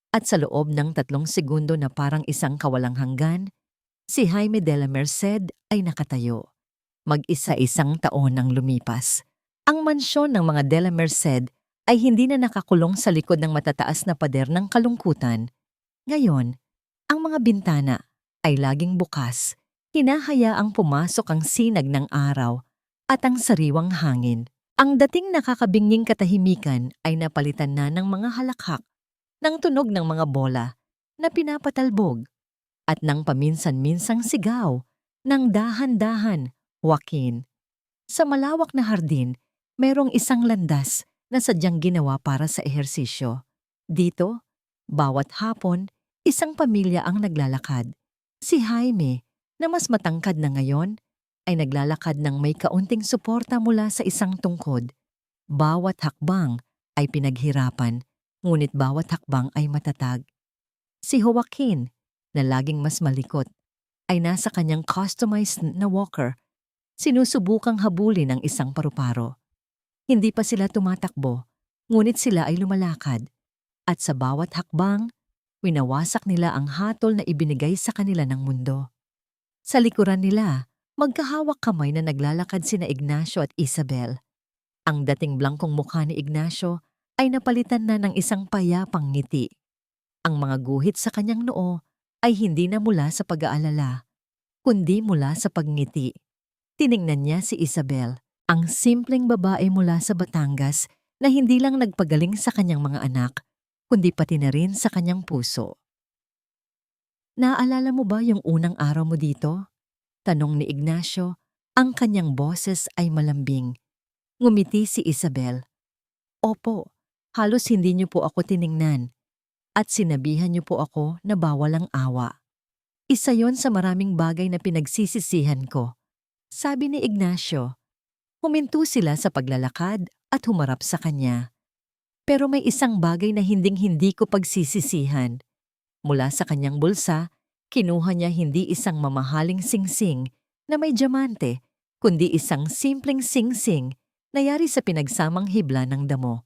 At sa loob ng 3 segundo na parang isang kawalang hanggan, si Jaime de la Merced ay nakatayo. Mag-isa-isang taon ang lumipas. Ang mansyon ng mga de la Merced ay hindi na nakakulong sa likod ng matataas na pader ng kalungkutan. Ngayon, ang mga bintana ay laging bukas, hinahayaang pumasok ang sinag ng araw at ang sariwang hangin. Ang dating nakakabinging katahimikan ay napalitan na ng mga halakhak, ng tunog ng mga bola na pinapatalbog, at ng paminsan-minsang sigaw ng dahan-dahan, Joaquin. Sa malawak na hardin, Merong isang landas na sadyang ginawa para sa ehersisyo. Dito, bawat hapon, isang pamilya ang naglalakad. Si Jaime, na mas matangkad na ngayon, ay naglalakad ng may kaunting suporta mula sa isang tungkod. Bawat hakbang ay pinaghirapan, ngunit bawat hakbang ay matatag. Si Joaquin, na laging mas malikot, ay nasa kanyang customized na walker, sinusubukang habulin ang isang paru-paro. Hindi pa sila tumatakbo, ngunit sila ay lumalakad. At sa bawat hakbang, winawasak nila ang hatol na ibinigay sa kanila ng mundo. Sa likuran nila, magkahawak kamay na naglalakad sina Ignacio at Isabel. Ang dating blangkong mukha ni Ignacio ay napalitan na ng isang payapang ngiti. Ang mga guhit sa kanyang noo ay hindi na mula sa pag-aalala, kundi mula sa pagngiti. Tiningnan niya si Isabel, ang simpleng babae mula sa Batangas na hindi lang nagpagaling sa kanyang mga anak, kundi pati na rin sa kanyang puso. Naaalala mo ba yung unang araw mo dito? Tanong ni Ignacio, ang kanyang boses ay malambing. Ngumiti si Isabel. Opo, halos hindi niyo po ako tiningnan. At sinabihan niyo po ako na bawal ang awa. Isa yon sa maraming bagay na pinagsisisihan ko. Sabi ni Ignacio. Huminto sila sa paglalakad at humarap sa kanya. Pero may isang bagay na hinding-hindi ko pagsisisihan. Mula sa kanyang bulsa, kinuha niya hindi isang mamahaling singsing na may diamante, kundi isang simpleng singsing na yari sa pinagsamang hibla ng damo.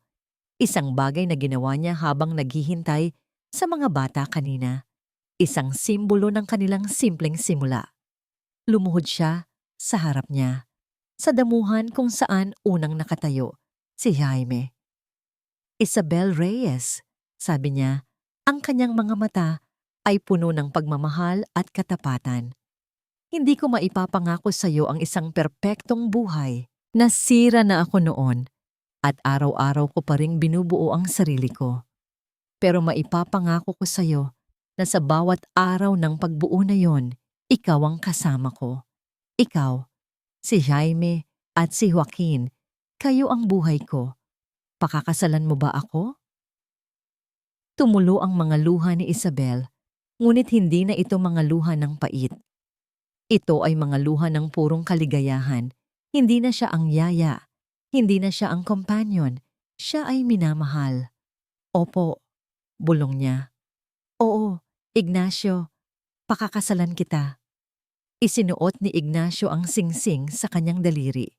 Isang bagay na ginawa niya habang naghihintay sa mga bata kanina. Isang simbolo ng kanilang simpleng simula. Lumuhod siya sa harap niya, sa damuhan kung saan unang nakatayo, si Jaime. Isabel Reyes, sabi niya, ang kanyang mga mata ay puno ng pagmamahal at katapatan. Hindi ko maipapangako sa iyo ang isang perpektong buhay. Nasira na ako noon at araw-araw ko pa ring binubuo ang sarili ko. Pero maipapangako ko sa iyo na sa bawat araw ng pagbuo na yon, ikaw ang kasama ko. Ikaw, si Jaime at si Joaquin, kayo ang buhay ko. Pakakasalan mo ba ako? Tumulo ang mga luha ni Isabel, ngunit hindi na ito mga luha ng pait. Ito ay mga luha ng purong kaligayahan. Hindi na siya ang yaya, hindi na siya ang companion, siya ay minamahal. Opo, bulong niya. Oo, Ignacio, pakakasalan kita. Isinuot ni Ignacio ang singsing sa kanyang daliri.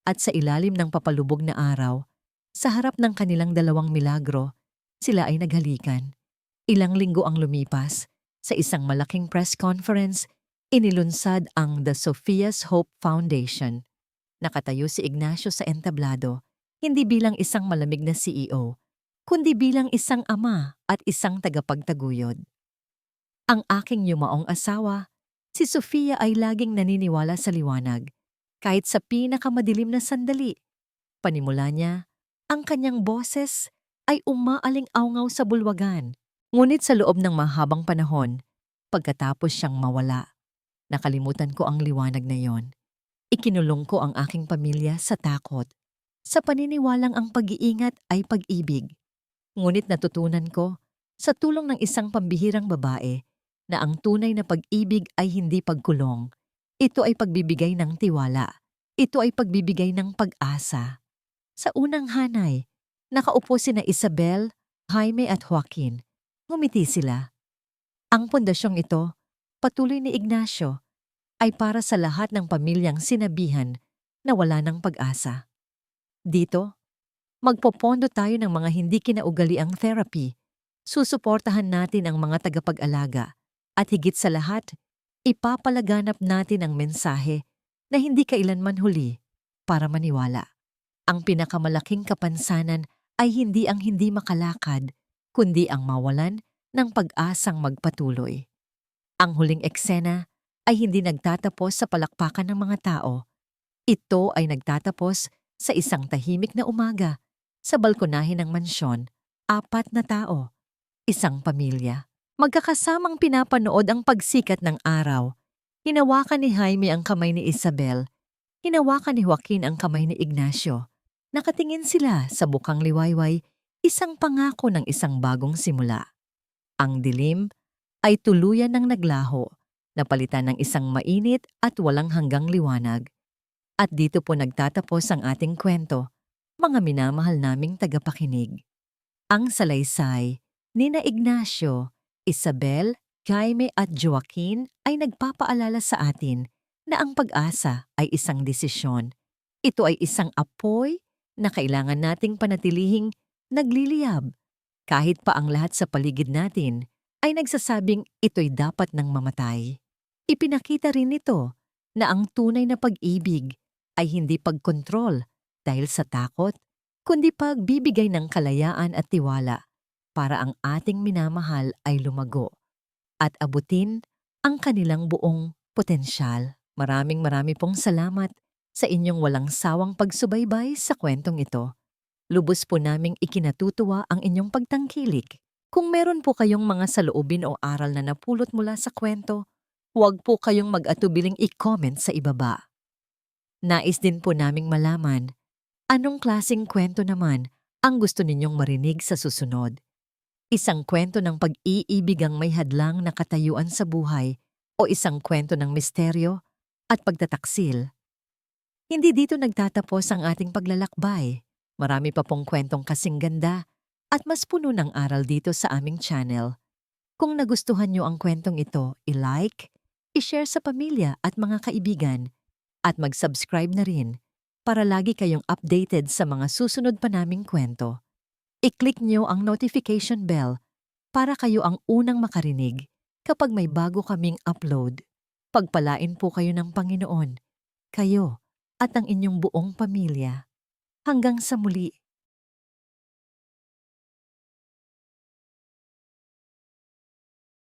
At sa ilalim ng papalubog na araw, sa harap ng kanilang dalawang milagro, sila ay naghalikan. Ilang linggo ang lumipas, sa isang malaking press conference, inilunsad ang The Sophia's Hope Foundation. Nakatayo si Ignacio sa entablado, hindi bilang isang malamig na CEO, kundi bilang isang ama at isang tagapagtaguyod. Ang aking yumaong asawa, si Sofia ay laging naniniwala sa liwanag, kahit sa pinakamadilim na sandali. Panimula niya, ang kanyang boses ay umaaling-awngaw sa bulwagan. Ngunit sa loob ng mahabang panahon, pagkatapos siyang mawala, nakalimutan ko ang liwanag na yon. Ikinulong ko ang aking pamilya sa takot, sa paniniwalang ang pag-iingat ay pag-ibig. Ngunit natutunan ko, sa tulong ng isang pambihirang babae, na ang tunay na pag-ibig ay hindi pagkulong. Ito ay pagbibigay ng tiwala. Ito ay pagbibigay ng pag-asa. Sa unang hanay, nakaupo sina Isabel, Jaime at Joaquin. Ngumiti sila. Ang pondasyong ito, patuloy ni Ignacio, ay para sa lahat ng pamilyang sinabihan na wala ng pag-asa. Dito, magpopondo tayo ng mga hindi kinaugaliang therapy. Susuportahan natin ang mga tagapag-alaga. At higit sa lahat, ipapalaganap natin ang mensahe na hindi kailanman huli para maniwala. Ang pinakamalaking kapansanan ay hindi ang hindi makalakad, kundi ang mawalan ng pag-asang magpatuloy. Ang huling eksena ay hindi nagtatapos sa palakpakan ng mga tao. Ito ay nagtatapos sa isang tahimik na umaga sa balkonahe ng mansyon, 4 na tao, isang pamilya. Magkakasamang pinapanood ang pagsikat ng araw. Hinawakan ni Jaime ang kamay ni Isabel. Hinawakan ni Joaquin ang kamay ni Ignacio. Nakatingin sila sa bukang liwayway, isang pangako ng isang bagong simula. Ang dilim ay tuluyan ng naglaho, napalitan ng isang mainit at walang hanggang liwanag. At dito po nagtatapos ang ating kwento, mga minamahal naming tagapakinig. Ang salaysay ni na Ignacio, Isabel, Jaime at Joaquin ay nagpapaalala sa atin na ang pag-asa ay isang desisyon. Ito ay isang apoy na kailangan nating panatilihing nagliliyab kahit pa ang lahat sa paligid natin ay nagsasabing ito'y dapat nang mamatay. Ipinakita rin nito na ang tunay na pag-ibig ay hindi pagkontrol dahil sa takot, kundi pagbibigay ng kalayaan at tiwala para ang ating minamahal ay lumago at abutin ang kanilang buong potensyal. Maraming pong salamat sa inyong walang sawang pagsubaybay sa kwentong ito. Lubos po naming ikinatutuwa ang inyong pagtangkilik. Kung meron po kayong mga saloobin o aral na napulot mula sa kwento, huwag po kayong mag-atubiling i-comment sa ibaba. Nais din po naming malaman, anong klaseng kwento naman ang gusto ninyong marinig sa susunod? Isang kwento ng pag-iibig ang may hadlang na katayuan sa buhay o isang kwento ng misteryo at pagtataksil? Hindi dito nagtatapos ang ating paglalakbay. Marami pa pong kwentong kasing ganda at mas puno ng aral dito sa aming channel. Kung nagustuhan nyo ang kwentong ito, i-like, i-share sa pamilya at mga kaibigan, at mag-subscribe na rin para lagi kayong updated sa mga susunod pa naming kwento. I-click nyo ang notification bell para kayo ang unang makarinig kapag may bago kaming upload. Pagpalain po kayo ng Panginoon, kayo at ang inyong buong pamilya. Hanggang sa muli.